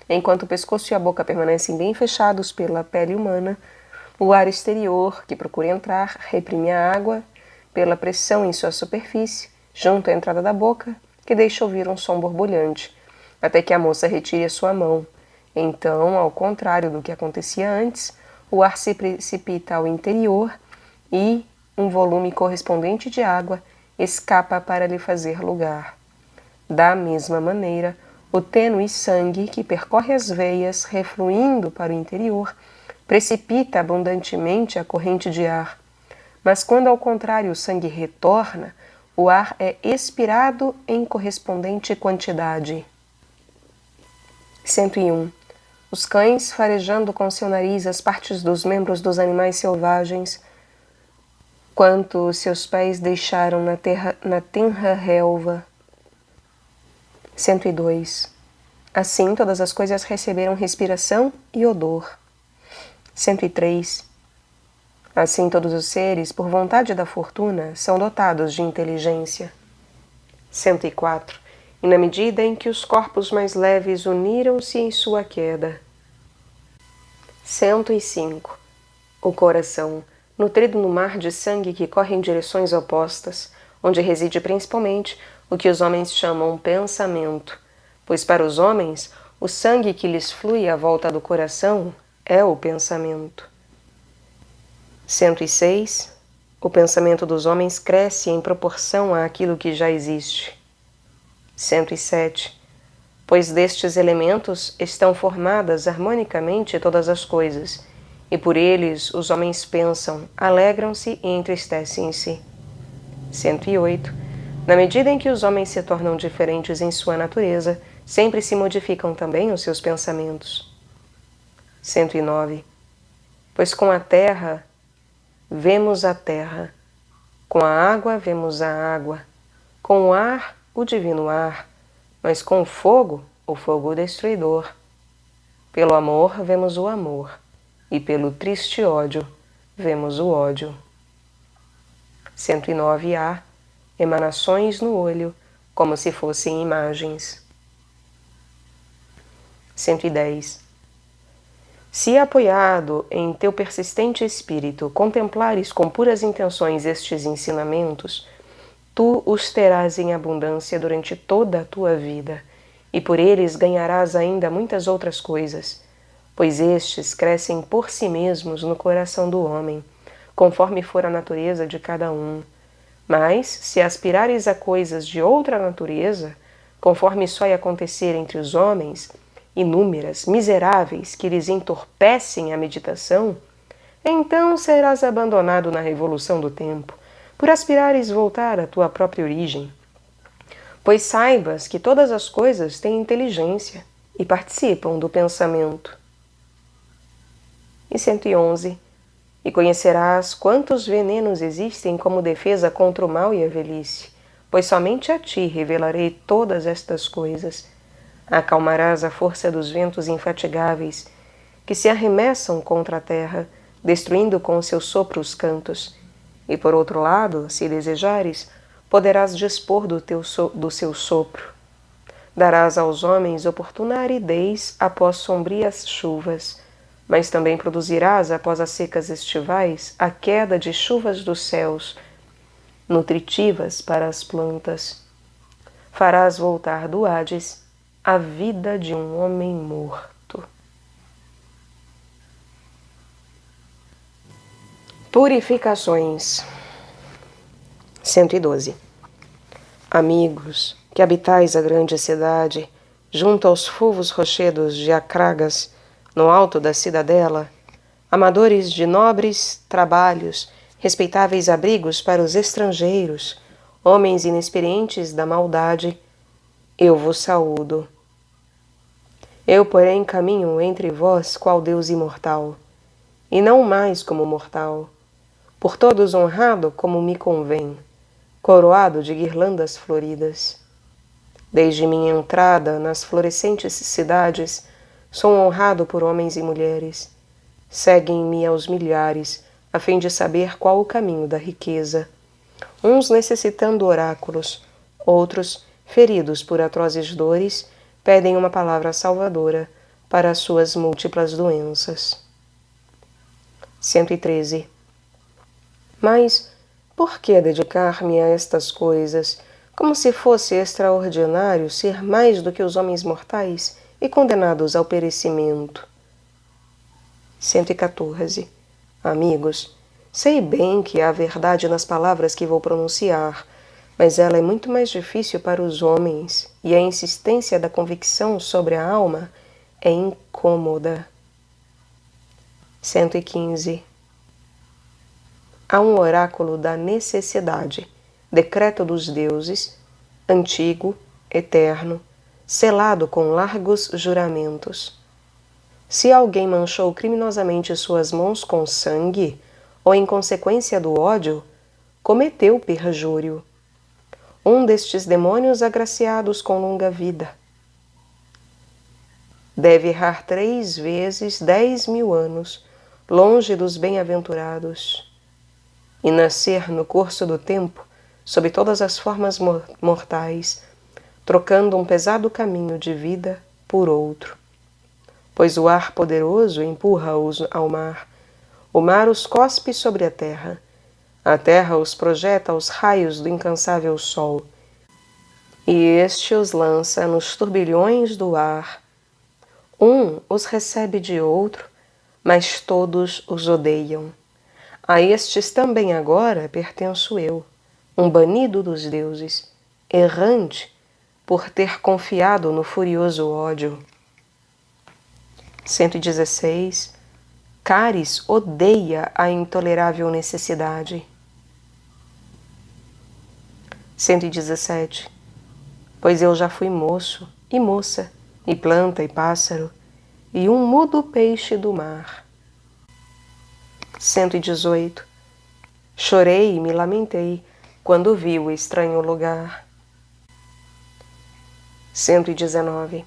[SPEAKER 1] enquanto o pescoço e a boca permanecem bem fechados pela pele humana, o ar exterior, que procura entrar, reprime a água pela pressão em sua superfície, junto à entrada da boca, que deixa ouvir um som borbulhante, até que a moça retire a sua mão. Então, ao contrário do que acontecia antes, o ar se precipita ao interior e um volume correspondente de água escapa para lhe fazer lugar. Da mesma maneira, o tênue sangue que percorre as veias, refluindo para o interior, precipita abundantemente a corrente de ar. Mas quando ao contrário o sangue retorna, o ar é expirado em correspondente quantidade. 101. Os cães, farejando com seu nariz as partes dos membros dos animais selvagens, quanto seus pés deixaram na tenra relva. 102. Assim todas as coisas receberam respiração e odor. 103. Assim todos os seres, por vontade da fortuna, são dotados de inteligência. 104. E na medida em que os corpos mais leves uniram-se em sua queda. 105. O coração, nutrido no mar de sangue que corre em direções opostas, onde reside principalmente o que os homens chamam pensamento, pois para os homens o sangue que lhes flui à volta do coração é o pensamento. 106. O pensamento dos homens cresce em proporção àquilo que já existe. 107. Pois destes elementos estão formadas harmonicamente todas as coisas, e por eles os homens pensam, alegram-se e entristecem-se. 108. Na medida em que os homens se tornam diferentes em sua natureza, sempre se modificam também os seus pensamentos. 109. Pois com a terra vemos a terra, com a água vemos a água, com o ar o divino ar, mas com o fogo destruidor. Pelo amor vemos o amor, e pelo triste ódio vemos o ódio. 109A. Emanações no olho, como se fossem imagens. 110. Se apoiado em teu persistente espírito contemplares com puras intenções estes ensinamentos, tu os terás em abundância durante toda a tua vida, e por eles ganharás ainda muitas outras coisas, pois estes crescem por si mesmos no coração do homem, conforme for a natureza de cada um. Mas, se aspirares a coisas de outra natureza, conforme só acontecer entre os homens, inúmeras, miseráveis, que lhes entorpecem a meditação, então serás abandonado na revolução do tempo, por aspirares voltar à tua própria origem. Pois saibas que todas as coisas têm inteligência e participam do pensamento. E 111. E conhecerás quantos venenos existem como defesa contra o mal e a velhice, pois somente a ti revelarei todas estas coisas. Acalmarás a força dos ventos infatigáveis, que se arremessam contra a terra, destruindo com seu sopro os cantos. E por outro lado, se desejares, poderás dispor do seu sopro. Darás aos homens oportuna aridez após sombrias chuvas, mas também produzirás, após as secas estivais, a queda de chuvas dos céus, nutritivas para as plantas. Farás voltar do Hades a vida de um homem morto. Purificações. 112. Amigos, que habitais a grande cidade, junto aos fulvos rochedos de Acragas, no alto da cidadela, amadores de nobres trabalhos, respeitáveis abrigos para os estrangeiros, homens inexperientes da maldade, eu vos saúdo. Eu, porém, caminho entre vós qual Deus imortal, e não mais como mortal, por todos honrado como me convém, coroado de guirlandas floridas. Desde minha entrada nas florescentes cidades, sou honrado por homens e mulheres. Seguem-me aos milhares, a fim de saber qual o caminho da riqueza. Uns necessitando oráculos, outros, feridos por atrozes dores, pedem uma palavra salvadora para as suas múltiplas doenças. 113. Mas, por que dedicar-me a estas coisas, como se fosse extraordinário ser mais do que os homens mortais e condenados ao perecimento? 114. Amigos, sei bem que há verdade nas palavras que vou pronunciar, mas ela é muito mais difícil para os homens, e a insistência da convicção sobre a alma é incômoda. 115. Há um oráculo da necessidade, decreto dos deuses, antigo, eterno, selado com largos juramentos. Se alguém manchou criminosamente suas mãos com sangue, ou em consequência do ódio, cometeu perjúrio. Um destes demônios agraciados com longa vida deve errar 3 vezes 10.000 anos, longe dos bem-aventurados, e nascer no curso do tempo, sob todas as formas mortais, trocando um pesado caminho de vida por outro. Pois o ar poderoso empurra-os ao mar, o mar os cospe sobre a terra os projeta aos raios do incansável sol, e este os lança nos turbilhões do ar. Um os recebe de outro, mas todos os odeiam. A estes também agora pertenço eu, um banido dos deuses, errante por ter confiado no furioso ódio. 116. Cáris odeia a intolerável necessidade. 117. Pois eu já fui moço e moça, e planta e pássaro, e um mudo peixe do mar. 118. Chorei e me lamentei quando vi o estranho lugar. 119.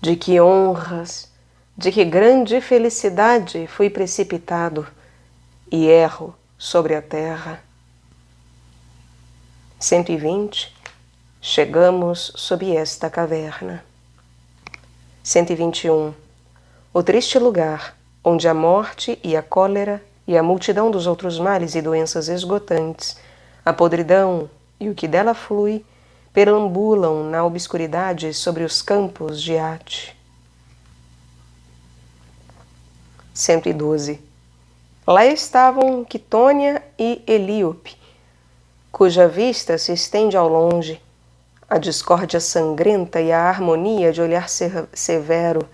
[SPEAKER 1] De que honras, de que grande felicidade fui precipitado e erro sobre a terra. 120. Chegamos sob esta caverna. 121. O triste lugar onde a morte e a cólera e a multidão dos outros males e doenças esgotantes, a podridão e o que dela flui, perambulam na obscuridade sobre os campos de Ate. 112. Lá estavam Quitônia e Helíope, cuja vista se estende ao longe, a discórdia sangrenta e a harmonia de olhar severo,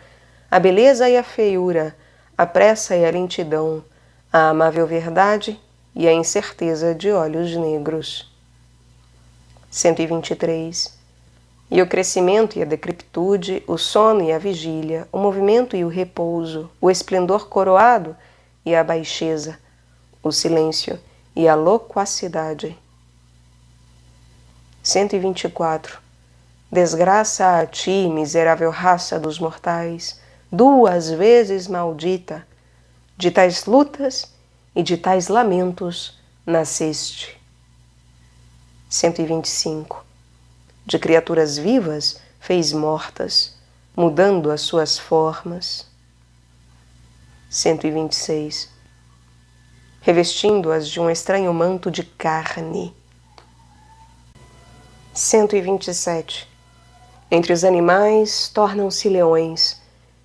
[SPEAKER 1] a beleza e a feiura, a pressa e a lentidão, a amável verdade e a incerteza de olhos negros. 123. E o crescimento e a decrepitude, o sono e a vigília, o movimento e o repouso, o esplendor coroado e a baixeza, o silêncio e a loquacidade. 124. Desgraça a ti, miserável raça dos mortais, duas vezes maldita, de tais lutas e de tais lamentos nasceste. 125. De criaturas vivas fez mortas, mudando as suas formas. 126. Revestindo-as de um estranho manto de carne. 127. Entre os animais tornam-se leões,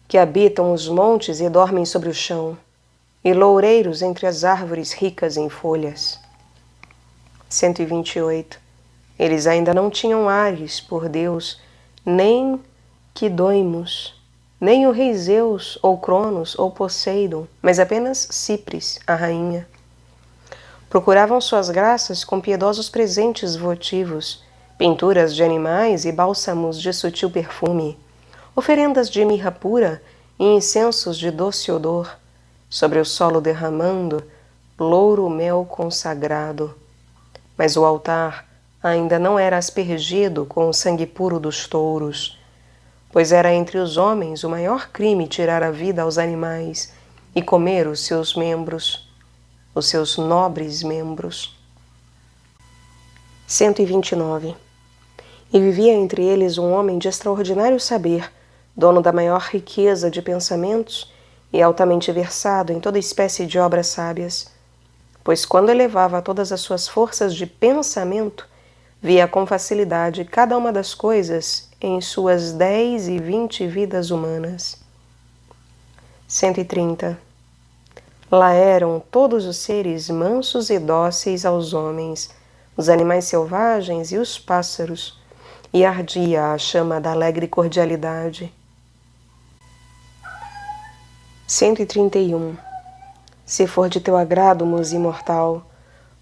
[SPEAKER 1] que habitam os montes e dormem sobre o chão, e loureiros entre as árvores ricas em folhas. 128. Eles ainda não tinham Ares por Deus, nem Quidoimos, nem o rei Zeus, ou Cronos, ou Poseidon, mas apenas Cipres, a rainha. Procuravam suas graças com piedosos presentes votivos, pinturas de animais e bálsamos de sutil perfume, oferendas de mirra pura e incensos de doce odor, sobre o solo derramando louro mel consagrado. Mas o altar ainda não era aspergido com o sangue puro dos touros, pois era entre os homens o maior crime tirar a vida aos animais e comer os seus membros, os seus nobres membros. 129. E vivia entre eles um homem de extraordinário saber, dono da maior riqueza de pensamentos e altamente versado em toda espécie de obras sábias, pois quando elevava todas as suas forças de pensamento, via com facilidade cada uma das coisas em suas 10 e 20 vidas humanas. 130. Lá eram todos os seres mansos e dóceis aos homens, os animais selvagens e os pássaros, e ardia a chama da alegre cordialidade. 131. Se for de teu agrado, musa imortal,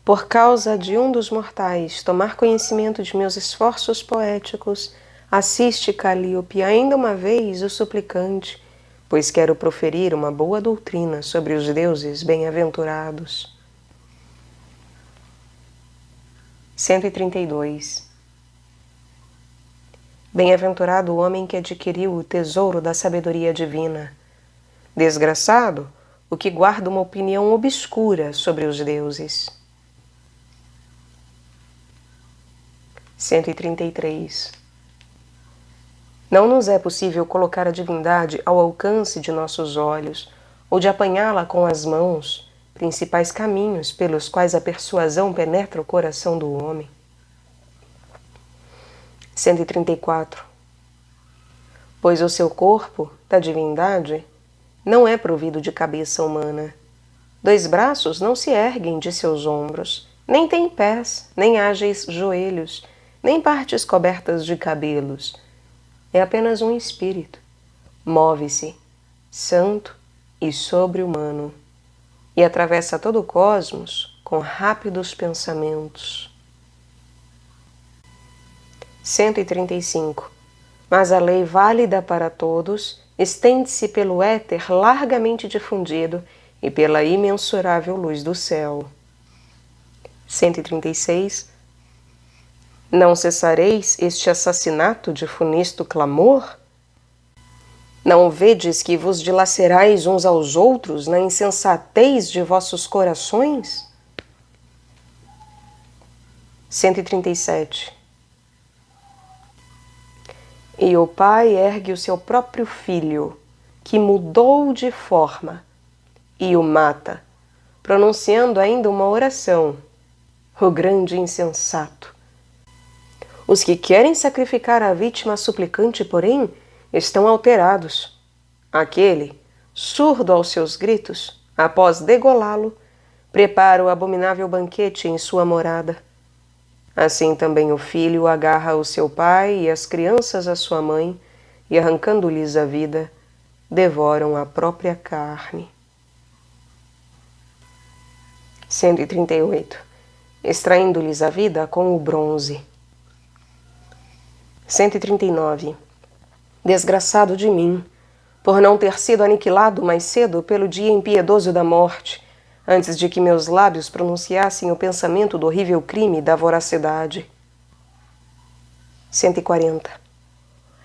[SPEAKER 1] por causa de um dos mortais tomar conhecimento de meus esforços poéticos, assiste, Calíope, ainda uma vez o suplicante, pois quero proferir uma boa doutrina sobre os deuses bem-aventurados. 132. Bem-aventurado o homem que adquiriu o tesouro da sabedoria divina. Desgraçado o que guarda uma opinião obscura sobre os deuses. 133. Não nos é possível colocar a divindade ao alcance de nossos olhos, ou de apanhá-la com as mãos, principais caminhos pelos quais a persuasão penetra o coração do homem. 134. Pois o seu corpo, da divindade, não é provido de cabeça humana. 2 braços não se erguem de seus ombros, nem tem pés, nem ágeis joelhos, nem partes cobertas de cabelos. É apenas um espírito. Move-se, santo e sobre-humano, e atravessa todo o cosmos com rápidos pensamentos. 135. Mas a lei válida para todos estende-se pelo éter largamente difundido e pela imensurável luz do céu. 136. Não cessareis este assassinato de funesto clamor? Não vedes que vos dilacerais uns aos outros na insensatez de vossos corações? 137. E o pai ergue o seu próprio filho, que mudou de forma, e o mata, pronunciando ainda uma oração, o grande insensato. Os que querem sacrificar a vítima suplicante, porém, estão alterados. Aquele, surdo aos seus gritos, após degolá-lo, prepara o abominável banquete em sua morada. Assim também o filho agarra o seu pai e as crianças a sua mãe, e arrancando-lhes a vida, devoram a própria carne. 138. Extraindo-lhes a vida com o bronze. 139. Desgraçado de mim, por não ter sido aniquilado mais cedo pelo dia impiedoso da morte, antes de que meus lábios pronunciassem o pensamento do horrível crime da voracidade. 140.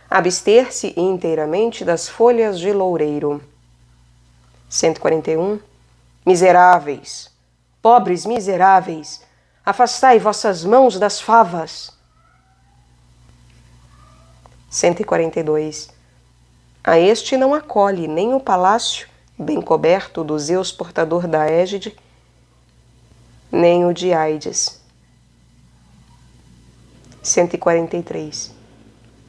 [SPEAKER 1] Abster-se inteiramente das folhas de loureiro. 141. Miseráveis, pobres miseráveis, afastai vossas mãos das favas. 142. A este não acolhe nem o palácio, bem coberto do Zeus portador da égide, nem o de Aides. 143.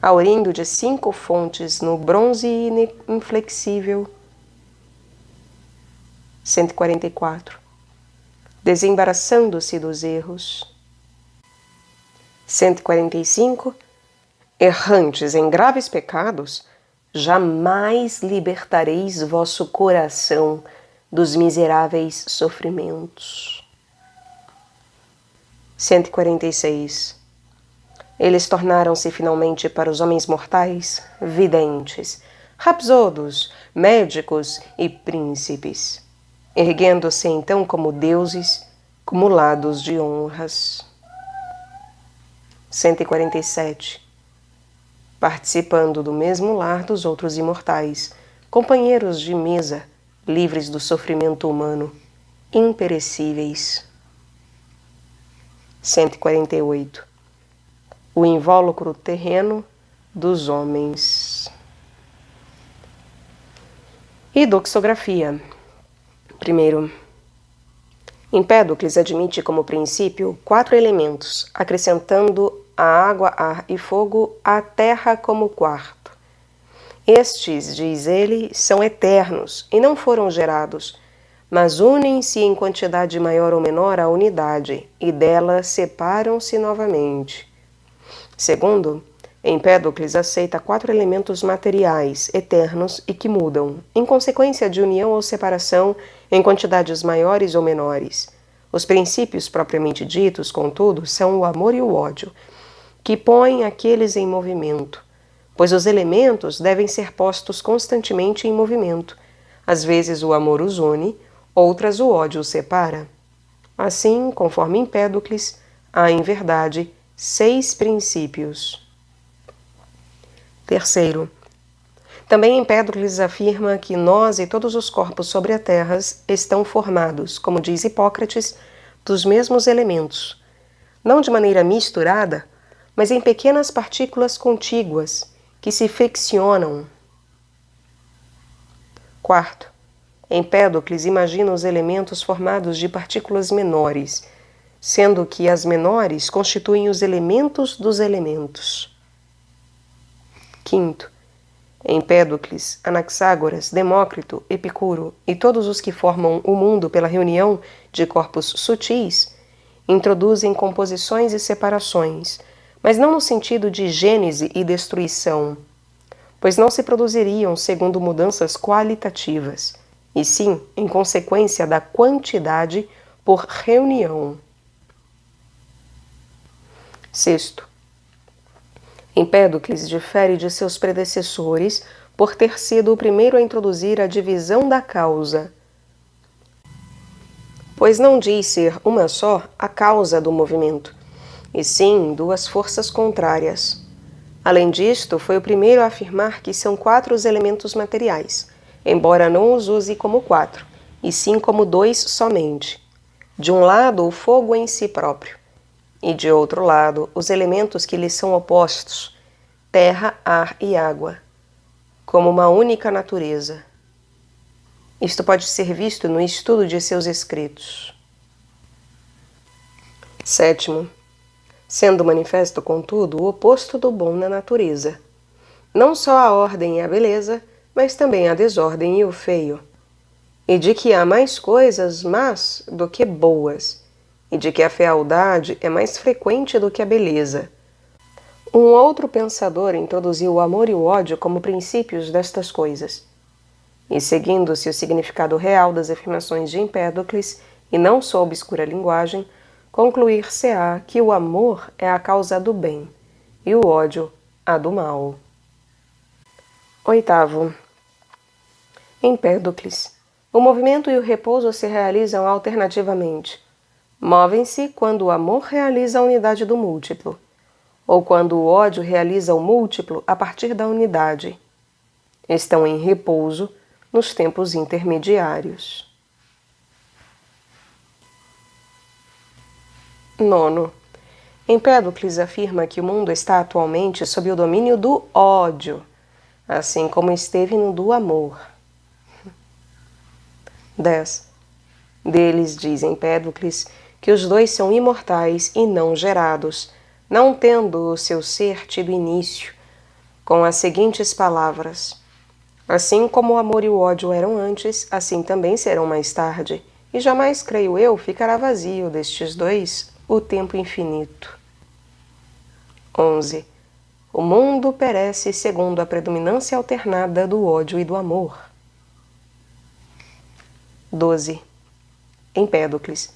[SPEAKER 1] Aurindo de 5 fontes no bronze inflexível. 144. Desembaraçando-se dos erros. 145. Errantes em graves pecados, jamais libertareis vosso coração dos miseráveis sofrimentos. 146. Eles tornaram-se finalmente para os homens mortais videntes, rapsodos, médicos e príncipes, erguendo-se então como deuses, cumulados de honras. 147. Participando do mesmo lar dos outros imortais, companheiros de mesa, livres do sofrimento humano, imperecíveis. 148. O invólucro terreno dos homens. E doxografia. Primeiro, Empédocles admite como princípio 4 elementos, acrescentando a água, ar e fogo, a terra como quarto. Estes, diz ele, são eternos e não foram gerados, mas unem-se em quantidade maior ou menor à unidade, e dela separam-se novamente. Segundo, Empédocles aceita 4 elementos materiais, eternos e que mudam, em consequência de união ou separação em quantidades maiores ou menores. Os princípios propriamente ditos, contudo, são o amor e o ódio, que põem aqueles em movimento, pois os elementos devem ser postos constantemente em movimento. Às vezes o amor os une, outras o ódio os separa. Assim, conforme Empédocles, há em verdade 6 princípios. Terceiro, também Empédocles afirma que nós e todos os corpos sobre a terra estão formados, como diz Hipócrates, dos mesmos elementos, não de maneira misturada, mas em pequenas partículas contíguas que se friccionam. Quarto, Empédocles imagina os elementos formados de partículas menores, sendo que as menores constituem os elementos dos elementos. Quinto, Empédocles, Anaxágoras, Demócrito, Epicuro e todos os que formam o mundo pela reunião de corpos sutis introduzem composições e separações, mas não no sentido de gênese e destruição, pois não se produziriam segundo mudanças qualitativas, e sim em consequência da quantidade por reunião. Sexto, Empédocles difere de seus predecessores por ter sido o primeiro a introduzir a divisão da causa, pois não diz ser uma só a causa do movimento, e sim duas forças contrárias. Além disto, foi o primeiro a afirmar que são 4 os elementos materiais, embora não os use como 4, e sim como 2 somente. De um lado, o fogo em si próprio, e de outro lado, os elementos que lhe são opostos, terra, ar e água, como uma única natureza. Isto pode ser visto no estudo de seus escritos. Sétimo, sendo manifesto, contudo, o oposto do bom na natureza. Não só a ordem e a beleza, mas também a desordem e o feio. E de que há mais coisas más do que boas, e de que a fealdade é mais frequente do que a beleza. Um outro pensador introduziu o amor e o ódio como princípios destas coisas. E seguindo-se o significado real das afirmações de Empédocles, e não sua obscura linguagem, concluir-se-á que o amor é a causa do bem, e o ódio a do mal. Oitavo, Empédocles. O movimento e o repouso se realizam alternativamente. Movem-se quando o amor realiza a unidade do múltiplo, ou quando o ódio realiza o múltiplo a partir da unidade. Estão em repouso nos tempos intermediários. Nono, Empédocles afirma que o mundo está atualmente sob o domínio do ódio, assim como esteve no do amor. 10. Deles diz Empédocles que os dois são imortais e não gerados, não tendo o seu ser tido início, com as seguintes palavras: assim como o amor e o ódio eram antes, assim também serão mais tarde, e jamais, creio eu, ficará vazio destes dois o tempo infinito. 11. O mundo perece segundo a predominância alternada do ódio e do amor. 12. Empédocles.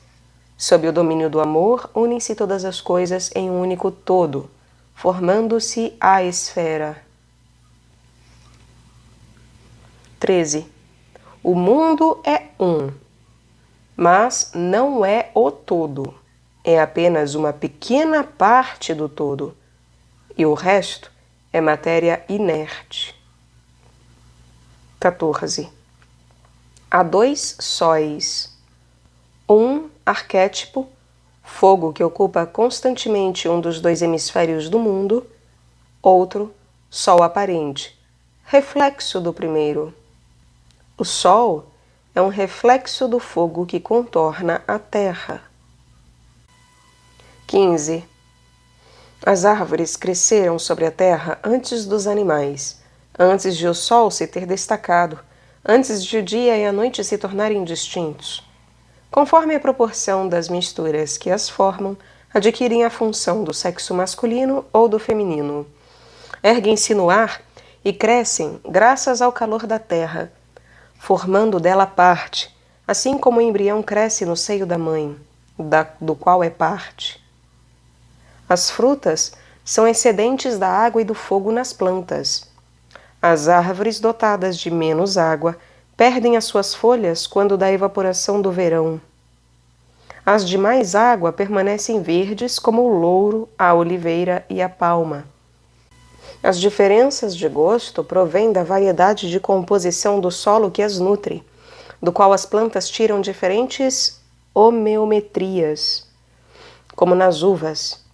[SPEAKER 1] Sob o domínio do amor, unem-se todas as coisas em um único todo, formando-se a esfera. 13. O mundo é um, mas não é o todo. É apenas uma pequena parte do todo, e o resto é matéria inerte. 14. Há 2 sóis. Um arquétipo, fogo que ocupa constantemente um dos 2 hemisférios do mundo, outro, sol aparente, reflexo do primeiro. O sol é um reflexo do fogo que contorna a terra. 15. As árvores cresceram sobre a terra antes dos animais, antes de o sol se ter destacado, antes de o dia e a noite se tornarem distintos. Conforme a proporção das misturas que as formam, adquirem a função do sexo masculino ou do feminino. Erguem-se no ar e crescem graças ao calor da terra, formando dela parte, assim como o embrião cresce no seio da mãe, do qual é parte. As frutas são excedentes da água e do fogo nas plantas. As árvores dotadas de menos água perdem as suas folhas quando da evaporação do verão. As de mais água permanecem verdes como o louro, a oliveira e a palma. As diferenças de gosto provêm da variedade de composição do solo que as nutre, do qual as plantas tiram diferentes homeometrias, como nas uvas.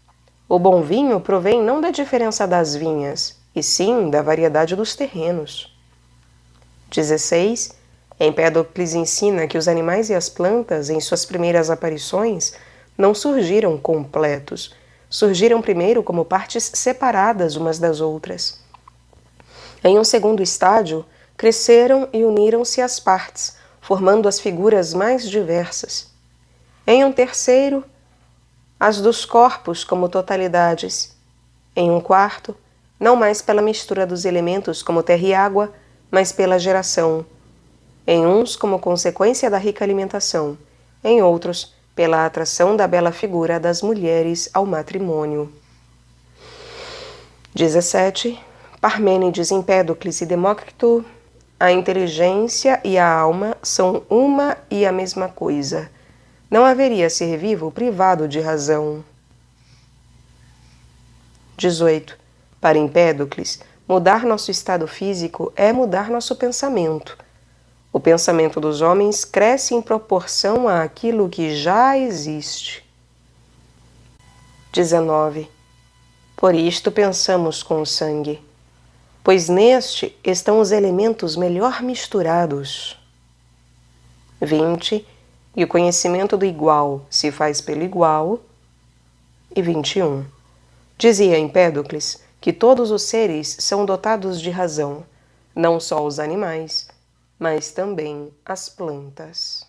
[SPEAKER 1] O bom vinho provém não da diferença das vinhas, e sim da variedade dos terrenos. 16. Empédocles ensina que os animais e as plantas, em suas primeiras aparições, não surgiram completos. Surgiram primeiro como partes separadas umas das outras. Em um segundo estádio, cresceram e uniram-se as partes, formando as figuras mais diversas. Em um terceiro, as dos corpos como totalidades. Em um quarto, não mais pela mistura dos elementos como terra e água, mas pela geração. Em uns, como consequência da rica alimentação. Em outros, pela atração da bela figura das mulheres ao matrimônio. 17. Parmênides, Empédocles e Demócrito. A inteligência e a alma são uma e a mesma coisa. Não haveria ser vivo privado de razão. 18. Para Empédocles, mudar nosso estado físico é mudar nosso pensamento. O pensamento dos homens cresce em proporção àquilo que já existe. 19. Por isto pensamos com o sangue, pois neste estão os elementos melhor misturados. 20. E o conhecimento do igual se faz pelo igual. E 21. Dizia Empédocles que todos os seres são dotados de razão, não só os animais, mas também as plantas.